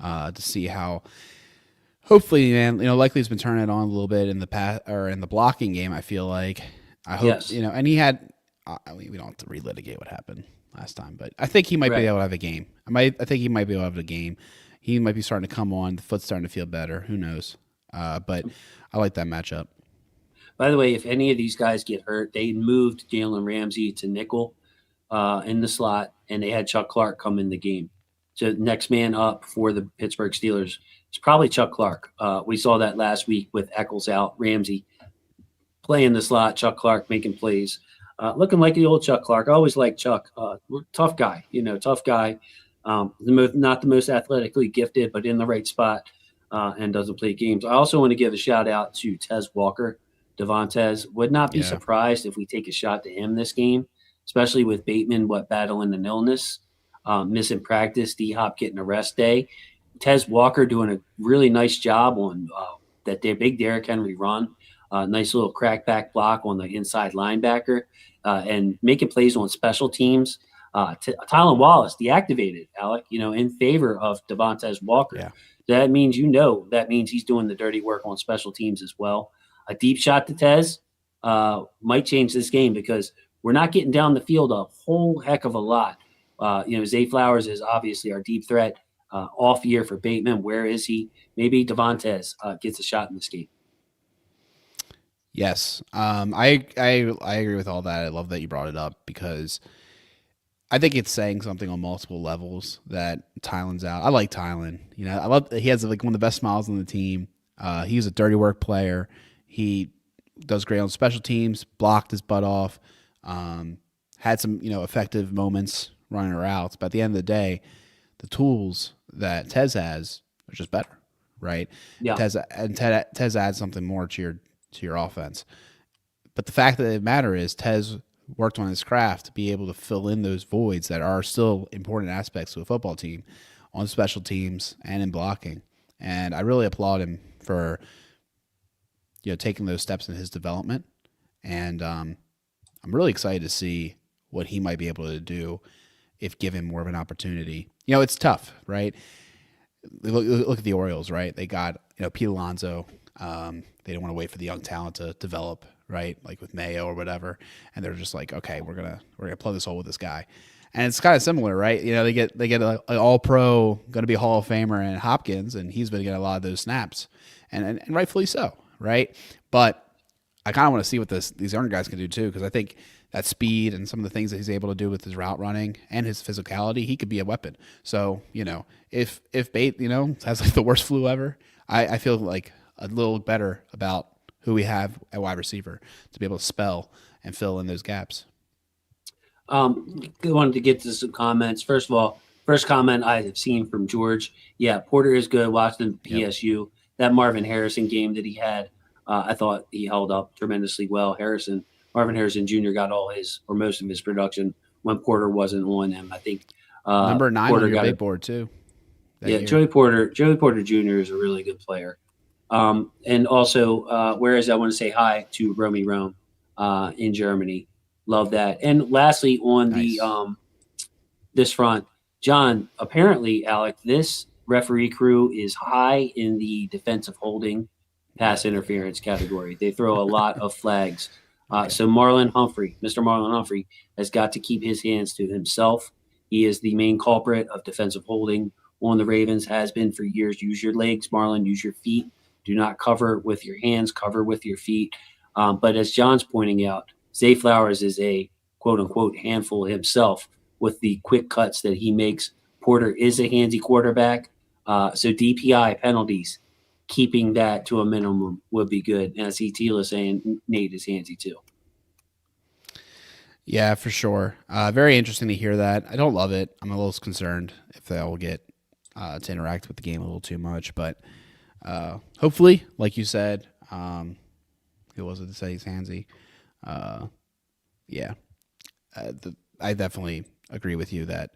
to see how. Hopefully, man. Likely he's been turning it on a little bit in the pass or in the blocking game. I feel like. I hope yes. And he had. We don't have to relitigate what happened last time, but I think he might be able to have a game. I think he might be able to have a game. He might be starting to come on. The foot's starting to feel better. Who knows? But I like that matchup. By the way, if any of these guys get hurt, they moved Jalen Ramsey to nickel in the slot, and they had Chuck Clark come in the game. So next man up for the Pittsburgh Steelers is probably Chuck Clark. We saw that last week with Eccles out, Ramsey playing the slot, Chuck Clark making plays. Looking like the old Chuck Clark. I always like Chuck. Tough guy, tough guy. Not the most athletically gifted, but in the right spot and doesn't play games. I also want to give a shout out to Tez Walker. Devontae would not be surprised if we take a shot to him this game, especially with Bateman battling an illness, missing practice, D-Hop getting a rest day. Tez Walker doing a really nice job on that big Derrick Henry run. Nice little crackback block on the inside linebacker. and making plays on special teams. Tylan Wallace deactivated, Alec, in favor of Devontae Walker. Yeah. That means he's doing the dirty work on special teams as well. A deep shot to Tez might change this game because we're not getting down the field a whole heck of a lot. Zay Flowers is obviously our deep threat. Off year for Bateman. Where is he? Maybe Devontae gets a shot in this game. Yes. I agree with all that. I love that you brought it up because I think it's saying something on multiple levels that Tylen's out. I like Tylen. I love that he has like one of the best smiles on the team. He's a dirty work player. He does great on special teams, blocked his butt off, had some, effective moments running routes. But at the end of the day, the tools that Tez has are just better, right? Yeah. Tez adds something more to your offense. But the fact of the matter is Tez worked on his craft to be able to fill in those voids that are still important aspects to a football team on special teams and in blocking. And I really applaud him for taking those steps in his development. And I'm really excited to see what he might be able to do if given more of an opportunity. It's tough, right? Look at the Orioles, right? They got Pete Alonso. They didn't want to wait for the young talent to develop, right? Like with Mayo or whatever, and they're just like, okay, we're gonna plug this hole with this guy, and it's kind of similar, right? They get an All Pro, going to be a Hall of Famer, and Hopkins, and he's been getting a lot of those snaps, and rightfully so, right? But I kind of want to see what these younger guys can do too, because I think that speed and some of the things that he's able to do with his route running and his physicality, he could be a weapon. So if Bate has like the worst flu ever, I feel like a little better about who we have at wide receiver to be able to spell and fill in those gaps. I wanted to get to some comments. First of all, first comment I have seen from George. Yeah, Porter is good. Watching PSU. Yep. That Marvin Harrison game that he had, I thought he held up tremendously well. Marvin Harrison Jr. got all his or most of his production when Porter wasn't on him. I think number 9 Porter on your big board too. Yeah, Joey Porter Jr. is a really good player. And also, whereas I want to say hi to Romy Rome in Germany. Love that. And lastly, on the this front, John, apparently, Alec, this referee crew is high in the defensive holding pass interference category. They throw a lot of flags. So Mr. Marlon Humphrey, has got to keep his hands to himself. He is the main culprit of defensive holding on the Ravens, has been for years. Use your legs, Marlon. Use your feet. Do not cover with your hands, cover with your feet. But as John's pointing out, Zay Flowers is a quote-unquote handful himself with the quick cuts that he makes. Porter is a handsy quarterback. So DPI penalties, keeping that to a minimum would be good. And I see Tila saying Nate is handsy too. Yeah, for sure. Very interesting to hear that. I don't love it. I'm a little concerned if they'll get to interact with the game a little too much. But hopefully, like you said, who was it to say he's handsy? I definitely agree with you that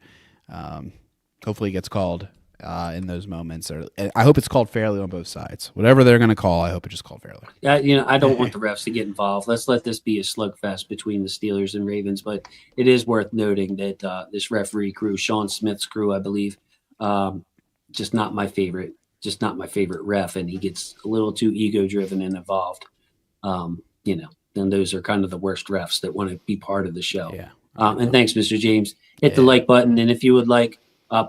hopefully it gets called in those moments. Or I hope it's called fairly on both sides. Whatever they're going to call, I hope it's just called fairly. I don't want the refs to get involved. Let's let this be a slugfest between the Steelers and Ravens. But it is worth noting that this referee crew, Sean Smith's crew, I believe, just not my favorite. Just not my favorite ref, and he gets a little too ego-driven and involved. Then those are kind of the worst refs that want to be part of the show. Yeah. And thanks, Mr. James. Hit the like button, and if you would like,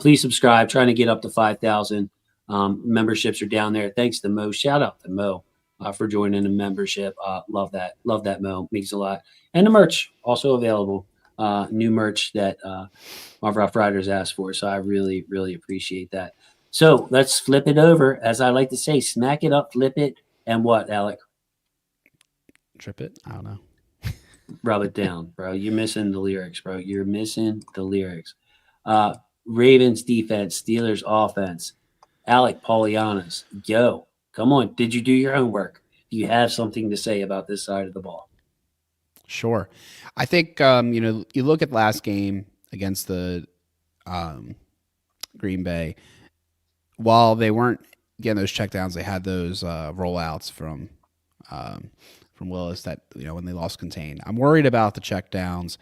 please subscribe. Trying to get up to 5,000 memberships are down there. Thanks to Mo. Shout out to Mo for joining the membership. Love that. Love that, Mo. Means a lot. And the merch also available. New merch that Marv Rough Riders asked for. So I really, really appreciate that. So let's flip it over. As I like to say, smack it up, flip it, and what, Alec? Trip it? I don't know. Rub it down, bro. You're missing the lyrics, bro. You're missing the lyrics. Ravens defense, Steelers offense. Alec Polianas, yo, come on. Did you do your homework? Do you have something to say about this side of the ball? Sure. I think, you look at last game against the Green Bay. While they weren't getting those checkdowns, they had those rollouts from from Willis that, when they lost contain. I'm worried about the checkdowns.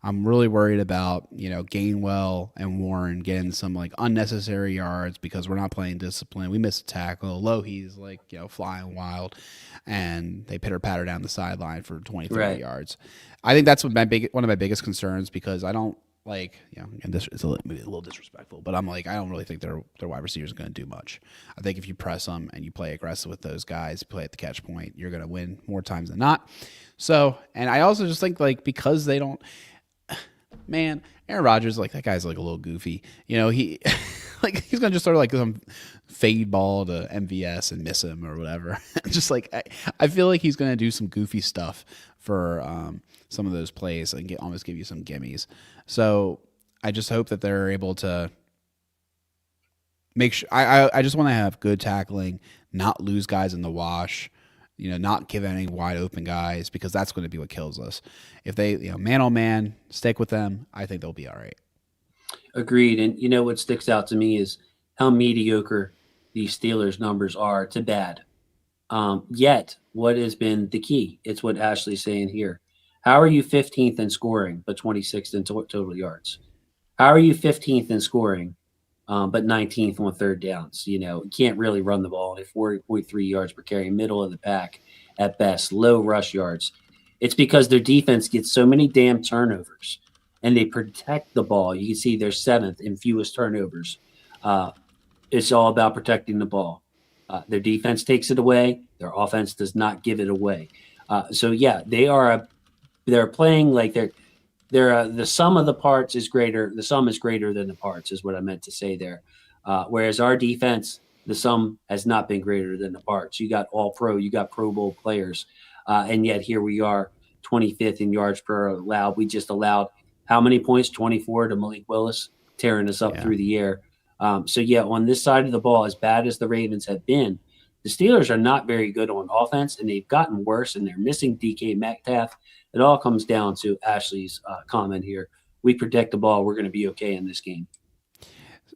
I'm really worried about, Gainwell and Warren getting some like unnecessary yards because we're not playing discipline. We missed a tackle. Lohi's like, flying wild, and they pitter patter down the sideline for 20, 30 Right. yards. I think that's one of my biggest concerns because I don't like, and this is maybe a little disrespectful, but I'm like, I don't really think their wide receivers are going to do much. I think if you press them and you play aggressive with those guys, play at the catch point, you're going to win more times than not. So, and I also just think like because they don't, man, Aaron Rodgers, like that guy's like a little goofy. He like he's gonna just throw like some fade ball to MVS and miss him or whatever. Just like I feel like he's gonna do some goofy stuff for some of those plays and almost give you some gimmies. So I just hope that they're able to make sure. I just want to have good tackling, not lose guys in the wash. Not give any wide open guys because that's going to be what kills us. If they, man on man, stick with them, I think they'll be all right. Agreed. And what sticks out to me is how mediocre these Steelers numbers are to bad. Yet, what has been the key? It's what Ashley's saying here. How are you 15th in scoring, but 26th in total yards? How are you 15th in scoring, but 19th on third downs? You can't really run the ball at 4.3 yards per carry, middle of the pack at best, low rush yards. It's because their defense gets so many damn turnovers and they protect the ball. You can see they're 7th in fewest turnovers. It's all about protecting the ball. Their defense takes it away. Their offense does not give it away. So yeah, they're playing like they're the sum of the parts is greater. The sum is greater than the parts is what I meant to say there. Whereas our defense, the sum has not been greater than the parts. You got all pro, you got Pro Bowl players. And yet here we are 25th in yards per allowed. We just allowed how many points? 24 to Malik Willis, tearing us up through the air. So yeah, on this side of the ball, as bad as the Ravens have been, the Steelers are not very good on offense, and they've gotten worse, and they're missing DK Metcalf. It all comes down to Ashley's comment here. We protect the ball. We're going to be okay in this game.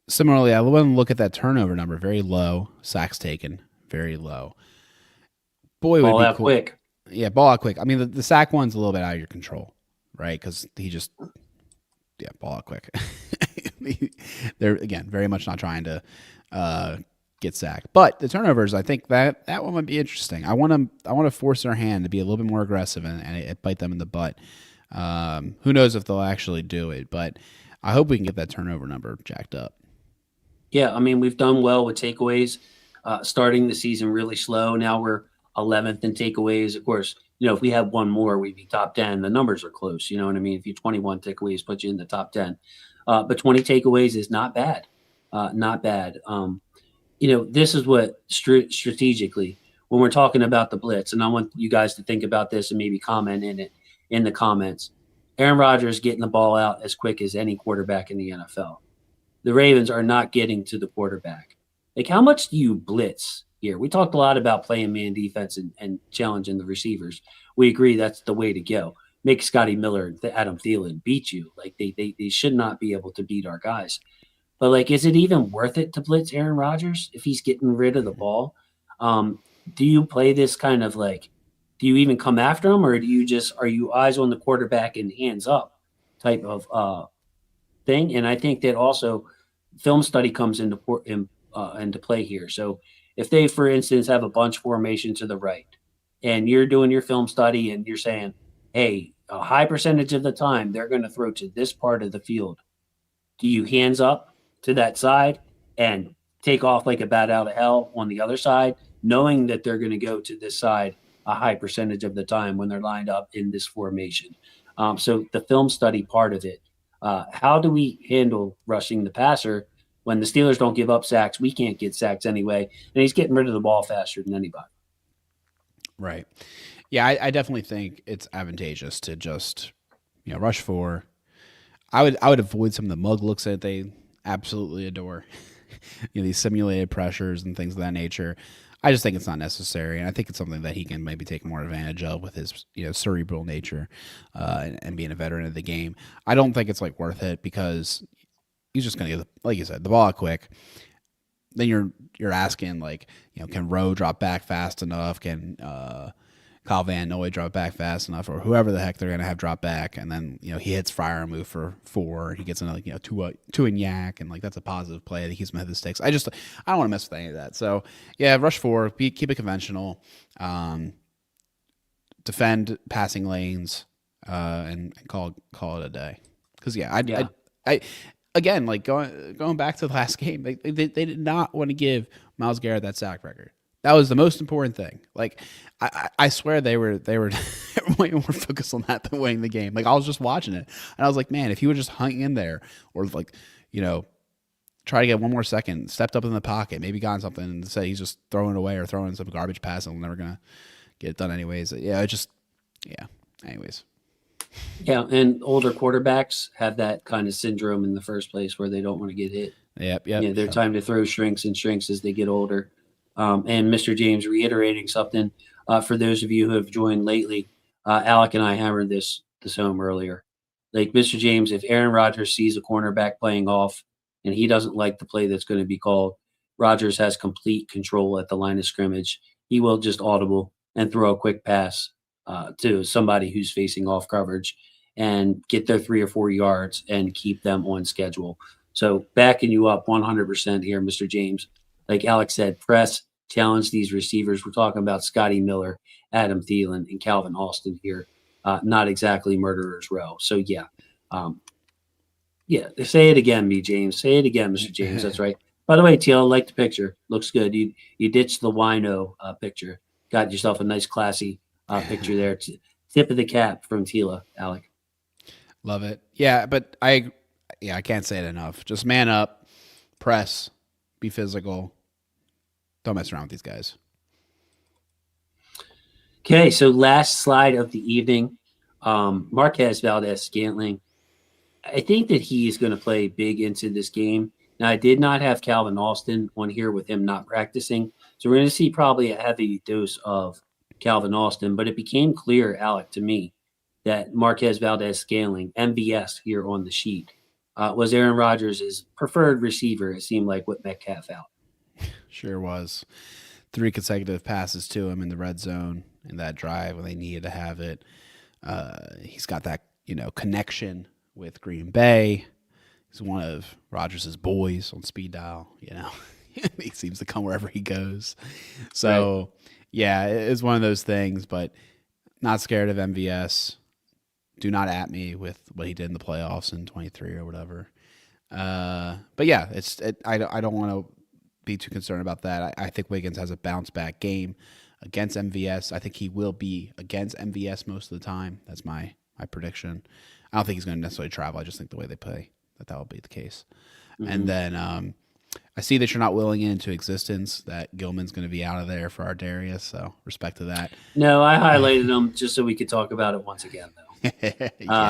Similarly, I want to look at that turnover number. Very low. Sacks taken. Very low. Boy, would ball be out cool. quick. Yeah, ball out quick. I mean, the sack one's a little bit out of your control, right? Because he just, ball out quick. They're, again, very much not trying to get sacked. But the turnovers, I think that one would be interesting. I want to force their hand to be a little bit more aggressive and bite them in the butt. Who knows if they'll actually do it, but I hope we can get that turnover number jacked up. Yeah, I mean, we've done well with takeaways, starting the season really slow. Now we're 11th in takeaways. Of course, if we had one more, we'd be top 10. The numbers are close. You know what I mean? If you 21 takeaways, put you in the top 10. But 20 takeaways is not bad. Not bad. This is what strategically, when we're talking about the blitz, and I want you guys to think about this and maybe comment in the comments. Aaron Rodgers getting the ball out as quick as any quarterback in the NFL. The Ravens are not getting to the quarterback. Like, how much do you blitz here? We talked a lot about playing man defense and challenging the receivers. We agree that's the way to go. Make Scotty Miller and Adam Thielen beat you. Like, they should not be able to beat our guys. But, like, is it even worth it to blitz Aaron Rodgers if he's getting rid of the ball? Do you play this kind of like, do you even come after him, or are you eyes on the quarterback and hands up type of thing? And I think that also film study comes into play here. So if they, for instance, have a bunch formation to the right and you're doing your film study and you're saying, hey, a high percentage of the time they're going to throw to this part of the field, do you hands up to that side and take off like a bat out of hell on the other side, knowing that they're going to go to this side a high percentage of the time when they're lined up in this formation? So the film study part of it, how do we handle rushing the passer when the Steelers don't give up sacks? We can't get sacks anyway, and he's getting rid of the ball faster than anybody. Right. Yeah, I definitely think it's advantageous to just rush for. I would avoid some of the mug looks that they absolutely adore. These simulated pressures and things of that nature. I just think it's not necessary, and I think it's something that he can maybe take more advantage of with his cerebral nature and being a veteran of the game. I don't think it's like worth it because he's just going to get, like you said, the ball out quick. Then you're asking like, can Rowe drop back fast enough? Can Kyle Van Noy drop back fast enough, or whoever the heck they're going to have drop back, and then he hits Fryer and move for 4. He gets another two in yak, and that's a positive play that keeps him at the sticks. I don't want to mess with any of that. So yeah, rush 4, keep it conventional, defend passing lanes, and call it a day. Because I again, going back to the last game, they did not want to give Myles Garrett that sack record. That was the most important thing. I swear they were way more focused on that than winning the game. I was just watching it and I was like, man, if he would just hung in there or try to get one more second, stepped up in the pocket, maybe gotten something and said he's just throwing it away or throwing some garbage pass and we're never gonna get it done anyways. Anyways. Yeah, and older quarterbacks have that kind of syndrome in the first place where they don't want to get hit. Yep. Their time to throw shrinks as they get older. And Mr. James reiterating something for those of you who have joined lately. Alec and I hammered this home earlier. Mr. James, if Aaron Rodgers sees a cornerback playing off and he doesn't like the play that's going to be called, Rodgers has complete control at the line of scrimmage. He will just audible and throw a quick pass to somebody who's facing off coverage and get their 3 or 4 yards and keep them on schedule. So backing you up 100% here, Mr. James. Like Alex said, press, challenge these receivers. We're talking about Scotty Miller, Adam Thielen, and Calvin Austin here. Not exactly murderer's row. So say it again, me, James. Say it again, Mr. James. That's right. By the way, Teal, I like the picture. Looks good. You ditched the wino picture. Got yourself a nice, classy picture there. Tip of the cap from Tila, Alec. Love it. Yeah, but I can't say it enough. Just man up, press, be physical. Don't mess around with these guys. Okay, so last slide of the evening. Marquez Valdez-Scantling. I think that he is going to play big into this game. Now, I did not have Calvin Austin on here with him not practicing. So we're going to see probably a heavy dose of Calvin Austin. But it became clear, Alec, to me, that Marquez Valdez-Scantling, MVS here on the sheet, was Aaron Rodgers' preferred receiver, it seemed like, with Metcalf out. Sure was. 3 consecutive passes to him in the red zone in that drive when they needed to have it. He's got that, connection with Green Bay. He's one of Rodgers' boys on speed dial, He seems to come wherever he goes. So, right. Yeah, it's one of those things, but not scared of MVS. Do not at me with what he did in the playoffs in 23 or whatever. But yeah, I don't want to be too concerned about that. I think Wiggins has a bounce back game against MVS. I think he will be against MVS most of the time. That's my prediction. I don't think he's going to necessarily travel. I just think the way they play that will be the case. Mm-hmm. And then I see that you're not willing into existence that Gilman's going to be out of there for Ardarius. So respect to that. No, I highlighted him just so we could talk about it once again, though.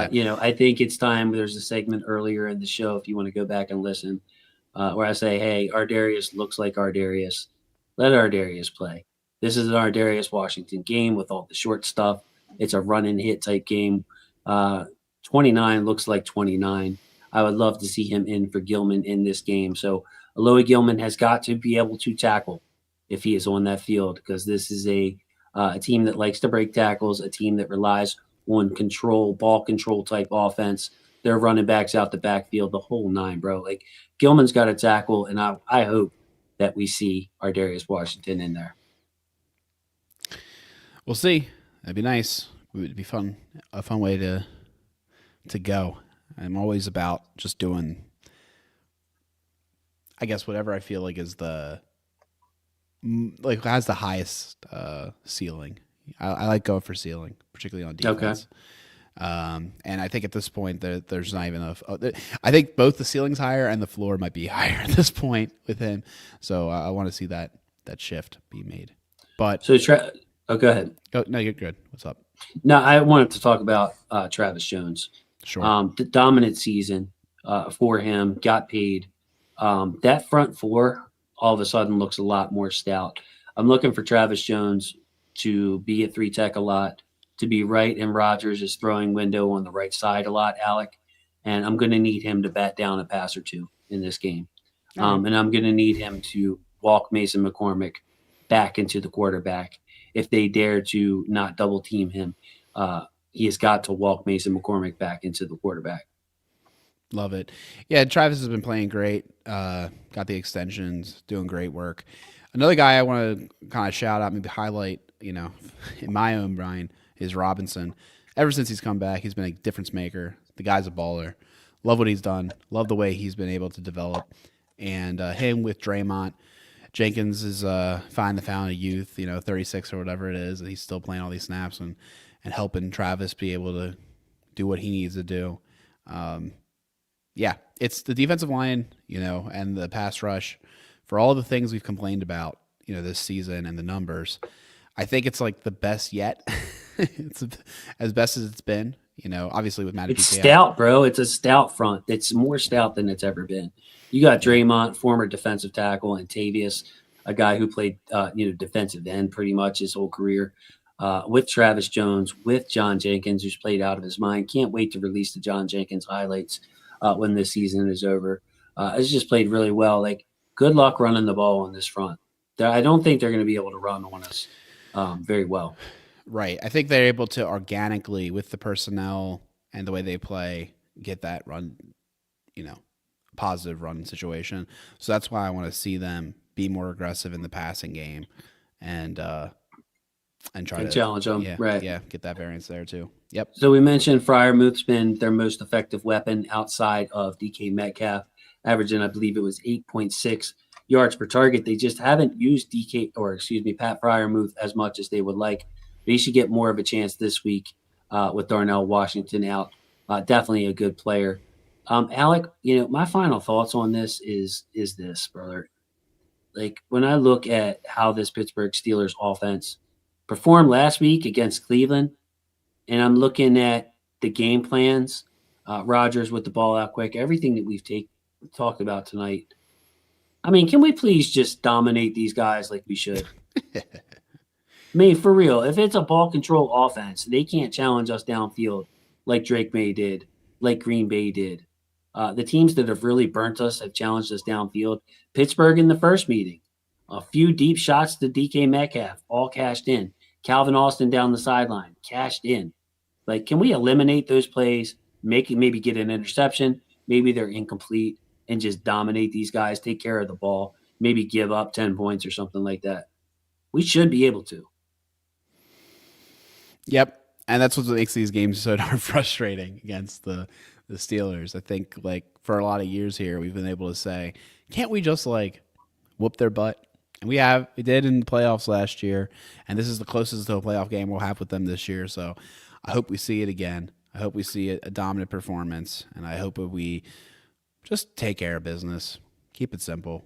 Yeah. I think it's time. There's a segment earlier in the show, if you want to go back and listen, where I say, hey, Ardarius looks like Ardarius. Let Ardarius play. This is an Ardarius Washington game with all the short stuff. It's a run and hit type game. 29 looks like 29. I would love to see him in for Gilman in this game. So Alohi Gilman has got to be able to tackle if he is on that field, because this is a team that likes to break tackles, a team that relies on ball control type offense. Their running backs out the backfield, the whole 9, bro. Gilman's got to tackle, and I hope that we see Ardarius Washington in there. We'll see. That'd be nice. It would be fun, a fun way to go. I'm always about just doing, I guess, whatever I feel like is has the highest ceiling. I like going for ceiling, particularly on defense. Okay. And I think at this point there's not even enough. I think both the ceiling's higher and the floor might be higher at this point with him. So I want to see that shift be made. But so go ahead. Oh, no, you're good. What's up? No, I wanted to talk about Travis Jones. Sure. The dominant season for him, got paid. That front 4 all of a sudden looks a lot more stout. I'm looking for Travis Jones to be at 3 tech a lot, to be right in Rodgers' throwing window on the right side a lot, Alec. And I'm going to need him to bat down a pass or 2 in this game. And I'm going to need him to walk Mason McCormick back into the quarterback. if they dare to not double team him. He has got to walk Mason McCormick back into the quarterback. Love it. Yeah, Travis has been playing great. Got the extensions, doing great work. Another guy I want to kind of shout out, maybe highlight, in my own brain, is Robinson. Ever since he's come back, he's been a difference maker. The guy's a baller. Love what he's done. Love the way he's been able to develop. And him with Draymond. Jenkins is finding the fountain of youth, 36 or whatever it is. And he's still playing all these snaps and helping Travis be able to do what he needs to do. Yeah, it's the defensive line, and the pass rush for all the things we've complained about, this season and the numbers. I think it's like the best yet. It's as best as it's been, obviously with Matty. It's stout, bro. It's a stout front. It's more stout than it's ever been. You got Draymond, former defensive tackle, and Tavius, a guy who played, defensive end pretty much his whole career, with Travis Jones, with John Jenkins, who's played out of his mind. Can't wait to release the John Jenkins highlights when this season is over. It's just played really well. Like, good luck running the ball on this front. I don't think they're going to be able to run on us very well. Right. I think they're able to organically, with the personnel and the way they play, get that run, positive run situation. So that's why I want to see them be more aggressive in the passing game and try to challenge them. Yeah, right. Yeah, get that variance there too. Yep. So we mentioned Freiermuth's been their most effective weapon outside of DK Metcalf, averaging, I believe it was 8.6 yards per target. They just haven't used Pat Freiermuth as much as they would like. But he should get more of a chance this week with Darnell Washington out. Definitely a good player. Alec, my final thoughts on this is this, brother. Like, when I look at how this Pittsburgh Steelers offense performed last week against Cleveland, and I'm looking at the game plans, Rodgers with the ball out quick, everything that we've talked about tonight. I mean, can we please just dominate these guys like we should? I mean, for real, if it's a ball control offense, they can't challenge us downfield like Drake May did, like Green Bay did. The teams that have really burnt us have challenged us downfield. Pittsburgh in the first meeting, a few deep shots to DK Metcalf, all cashed in. Calvin Austin down the sideline, cashed in. Like, can we eliminate those plays, maybe get an interception, maybe they're incomplete, and just dominate these guys, take care of the ball, maybe give up 10 points or something like that? We should be able to. Yep. And that's what makes these games so darn frustrating against the Steelers. I think, like, for a lot of years here, we've been able to say, can't we just, like, whoop their butt? And we did in the playoffs last year, and this is the closest to a playoff game we'll have with them this year. So I hope we see it again. I hope we see a dominant performance, and I hope that we just take care of business. Keep it simple.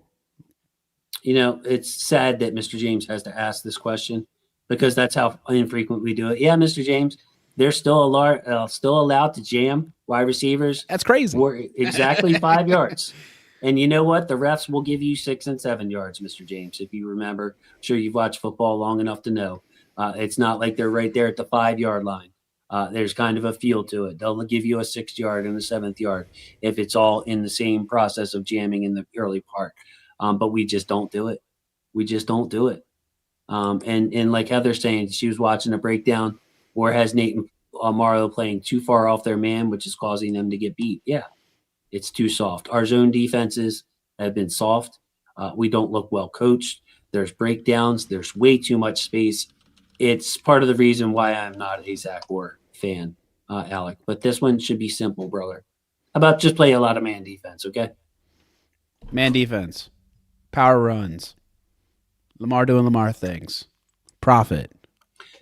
It's sad that Mr. James has to ask this question because that's how infrequent we do it. Yeah, Mr. James, they're still allowed to jam wide receivers. That's crazy. Exactly 5 yards. And you know what? The refs will give you 6 and 7 yards, Mr. James, if you remember. I'm sure you've watched football long enough to know. It's not like they're right there at the 5-yard line. There's kind of a feel to it. They'll give you a 6th yard and a 7th yard if it's all in the same process of jamming in the early part. But we just don't do it. We just don't do it. And like Heather's saying, she was watching a breakdown, or has Nate and Mario playing too far off their man, which is causing them to get beat. Yeah, it's too soft. Our zone defenses have been soft. We don't look well coached. There's breakdowns. There's way too much space. It's part of the reason why I'm not a Zach Orr fan, Alec. But this one should be simple, brother. How about just play a lot of man defense, okay? Man defense. Power runs. Lamar doing Lamar things. Profit.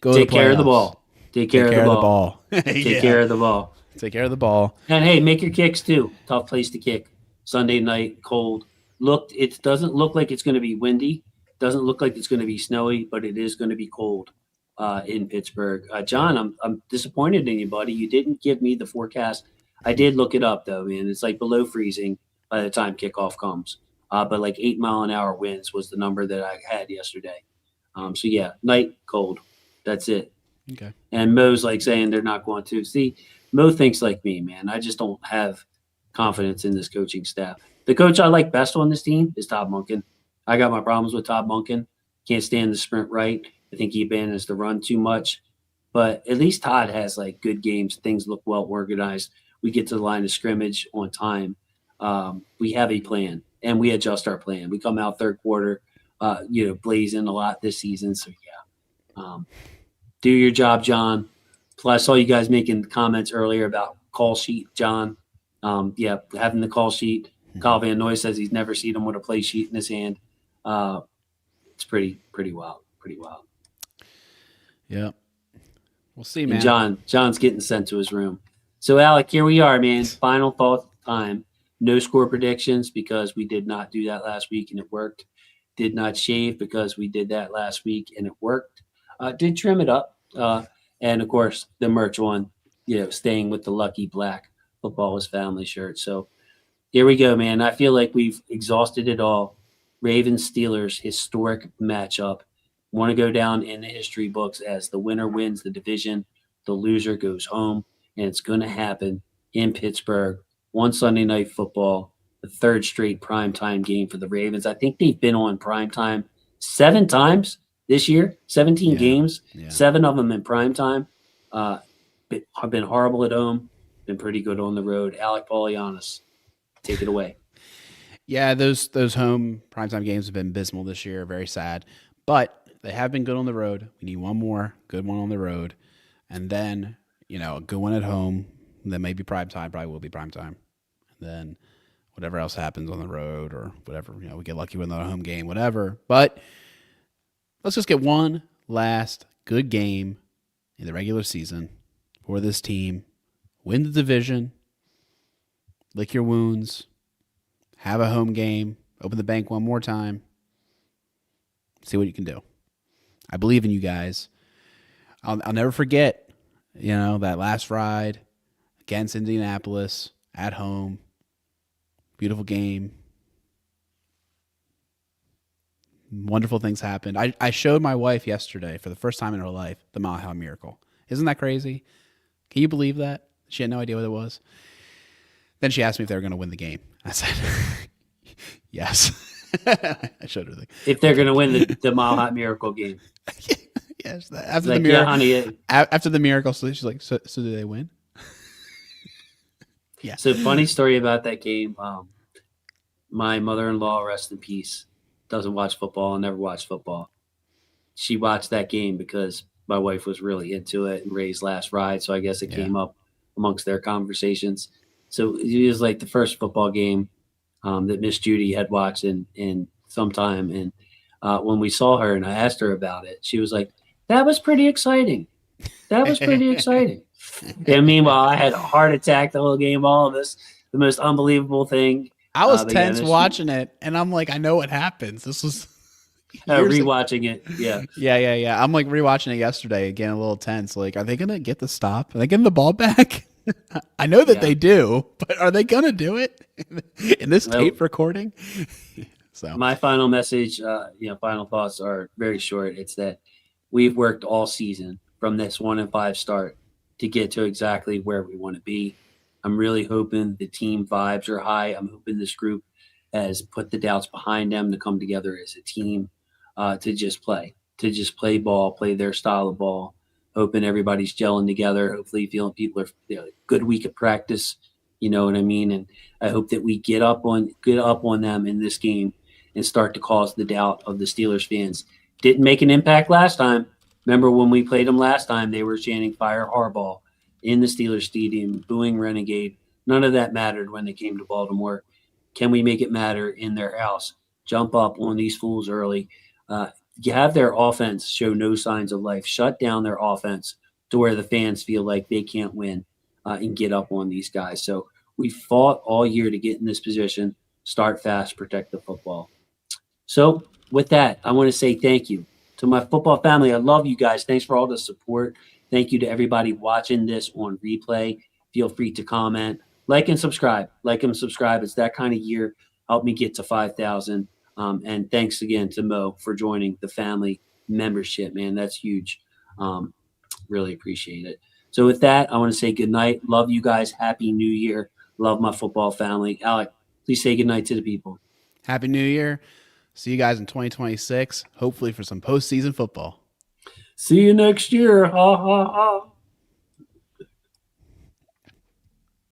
Take care of the ball. Take care of the ball. Take care of the ball. Take care of the ball. And hey, make your kicks too. Tough place to kick. Sunday night, cold. It doesn't look like it's going to be windy. Doesn't look like it's going to be snowy, but it is going to be cold in Pittsburgh. John, I'm disappointed in you, buddy. You didn't give me the forecast. I did look it up though, man. It's like below freezing by the time kickoff comes. But like 8-mile-an-hour winds was the number that I had yesterday. So yeah, night cold. That's it. Okay. And Mo's like saying they're not going to. See, Mo thinks like me, man. I just don't have confidence in this coaching staff. The coach I like best on this team is Todd Monken. I got my problems with Todd Monken. Can't stand the sprint right. I think he abandons the run too much. But at least Todd has like good games. Things look well organized. We get to the line of scrimmage on time. We have a plan and we adjust our plan. We come out third quarter, blazing a lot this season. So yeah, do your job, John. Plus, I saw you guys making comments earlier about call sheet, John. Yeah, having the call sheet. Kyle Van Noy says he's never seen him with a play sheet in his hand. It's pretty wild. Pretty wild. Yeah. We'll see, man. And John's getting sent to his room. So, Alec, here we are, man. Final thought time. No score predictions because we did not do that last week and it worked. Did not shave because we did that last week and it worked. Did trim it up. And, of course, the merch one, staying with the lucky black football is family shirt. So, here we go, man. I feel like we've exhausted it all. Ravens Steelers historic matchup. Want to go down in the history books as the winner wins the division, the loser goes home, and it's going to happen in Pittsburgh. One Sunday Night Football, the third straight primetime game for the Ravens. I think they've been on primetime 7 times this year, 17 games, 7 of them in primetime. I've been horrible at home, been pretty good on the road. Alec Polianis, take it away. Yeah, those home primetime games have been abysmal this year. Very sad. But they have been good on the road. We need one more good one on the road. And then, a good one at home. That may be prime time. Probably will be prime time. And then whatever else happens on the road or whatever, we get lucky with another home game, whatever. But let's just get one last good game in the regular season for this team. Win the division. Lick your wounds. Have a home game. Open the bank one more time. See what you can do. I believe in you guys. I'll never forget, that last ride against Indianapolis at home. Beautiful game. Wonderful things happened. I showed my wife yesterday for the first time in her life the Mile High Miracle. Isn't that crazy? Can you believe that? She had no idea what it was. Then she asked me if they were going to win the game. I said, yes. I showed her if they're going to win the Mile High Miracle game. Yes. After the miracle, honey, after the miracle, she's like, so did they win? Yeah. So funny story about that game. My mother-in-law, rest in peace, doesn't watch football and never watched football. She watched that game because my wife was really into it and Ray's last ride. So I guess it came up amongst their conversations. So it was like the first football game that Miss Judy had watched in some time. And when we saw her and I asked her about it, she was like, that was pretty exciting. That was pretty exciting. And meanwhile, I had a heart attack the whole game, all of this, the most unbelievable thing. I was tense watching it, and I'm like, I know what happens. This was rewatching it. Yeah. Yeah. I'm like rewatching it yesterday again, a little tense. Like, are they going to get the stop? Are they getting the ball back? I know that they do, but are they going to do it in this tape recording? So my final message, final thoughts are very short. It's that we've worked all season from this 1-5 start to get to exactly where we want to be. I'm really hoping the team vibes are high. I'm hoping this group has put the doubts behind them to come together as a team to just play ball, play their style of ball. Hoping everybody's gelling together. Hopefully feeling people are good week of practice. You know what I mean? And I hope that we get up on them in this game and start to cause the doubt of the Steelers fans. Didn't make an impact last time. Remember when we played them last time, they were chanting Fire Harbaugh in the Steelers Stadium, booing Renegade. None of that mattered when they came to Baltimore. Can we make it matter in their house? Jump up on these fools early. You have their offense show no signs of life. Shut down their offense to where the fans feel like they can't win and get up on these guys. So we fought all year to get in this position. Start fast, protect the football. So with that, I want to say thank you to my football family. I love you guys. Thanks for all the support. Thank you to everybody watching this on replay. Feel free to comment, like and subscribe. Like and subscribe. It's that kind of year. Help me get to 5,000. And thanks again to Mo for joining the family membership, man. That's huge. Really appreciate it. So with that, I want to say good night. Love you guys. Happy New Year. Love my football family. Alec, please say good night to the people. Happy New Year. See you guys in 2026, hopefully for some postseason football. See you next year. Ha ha ha.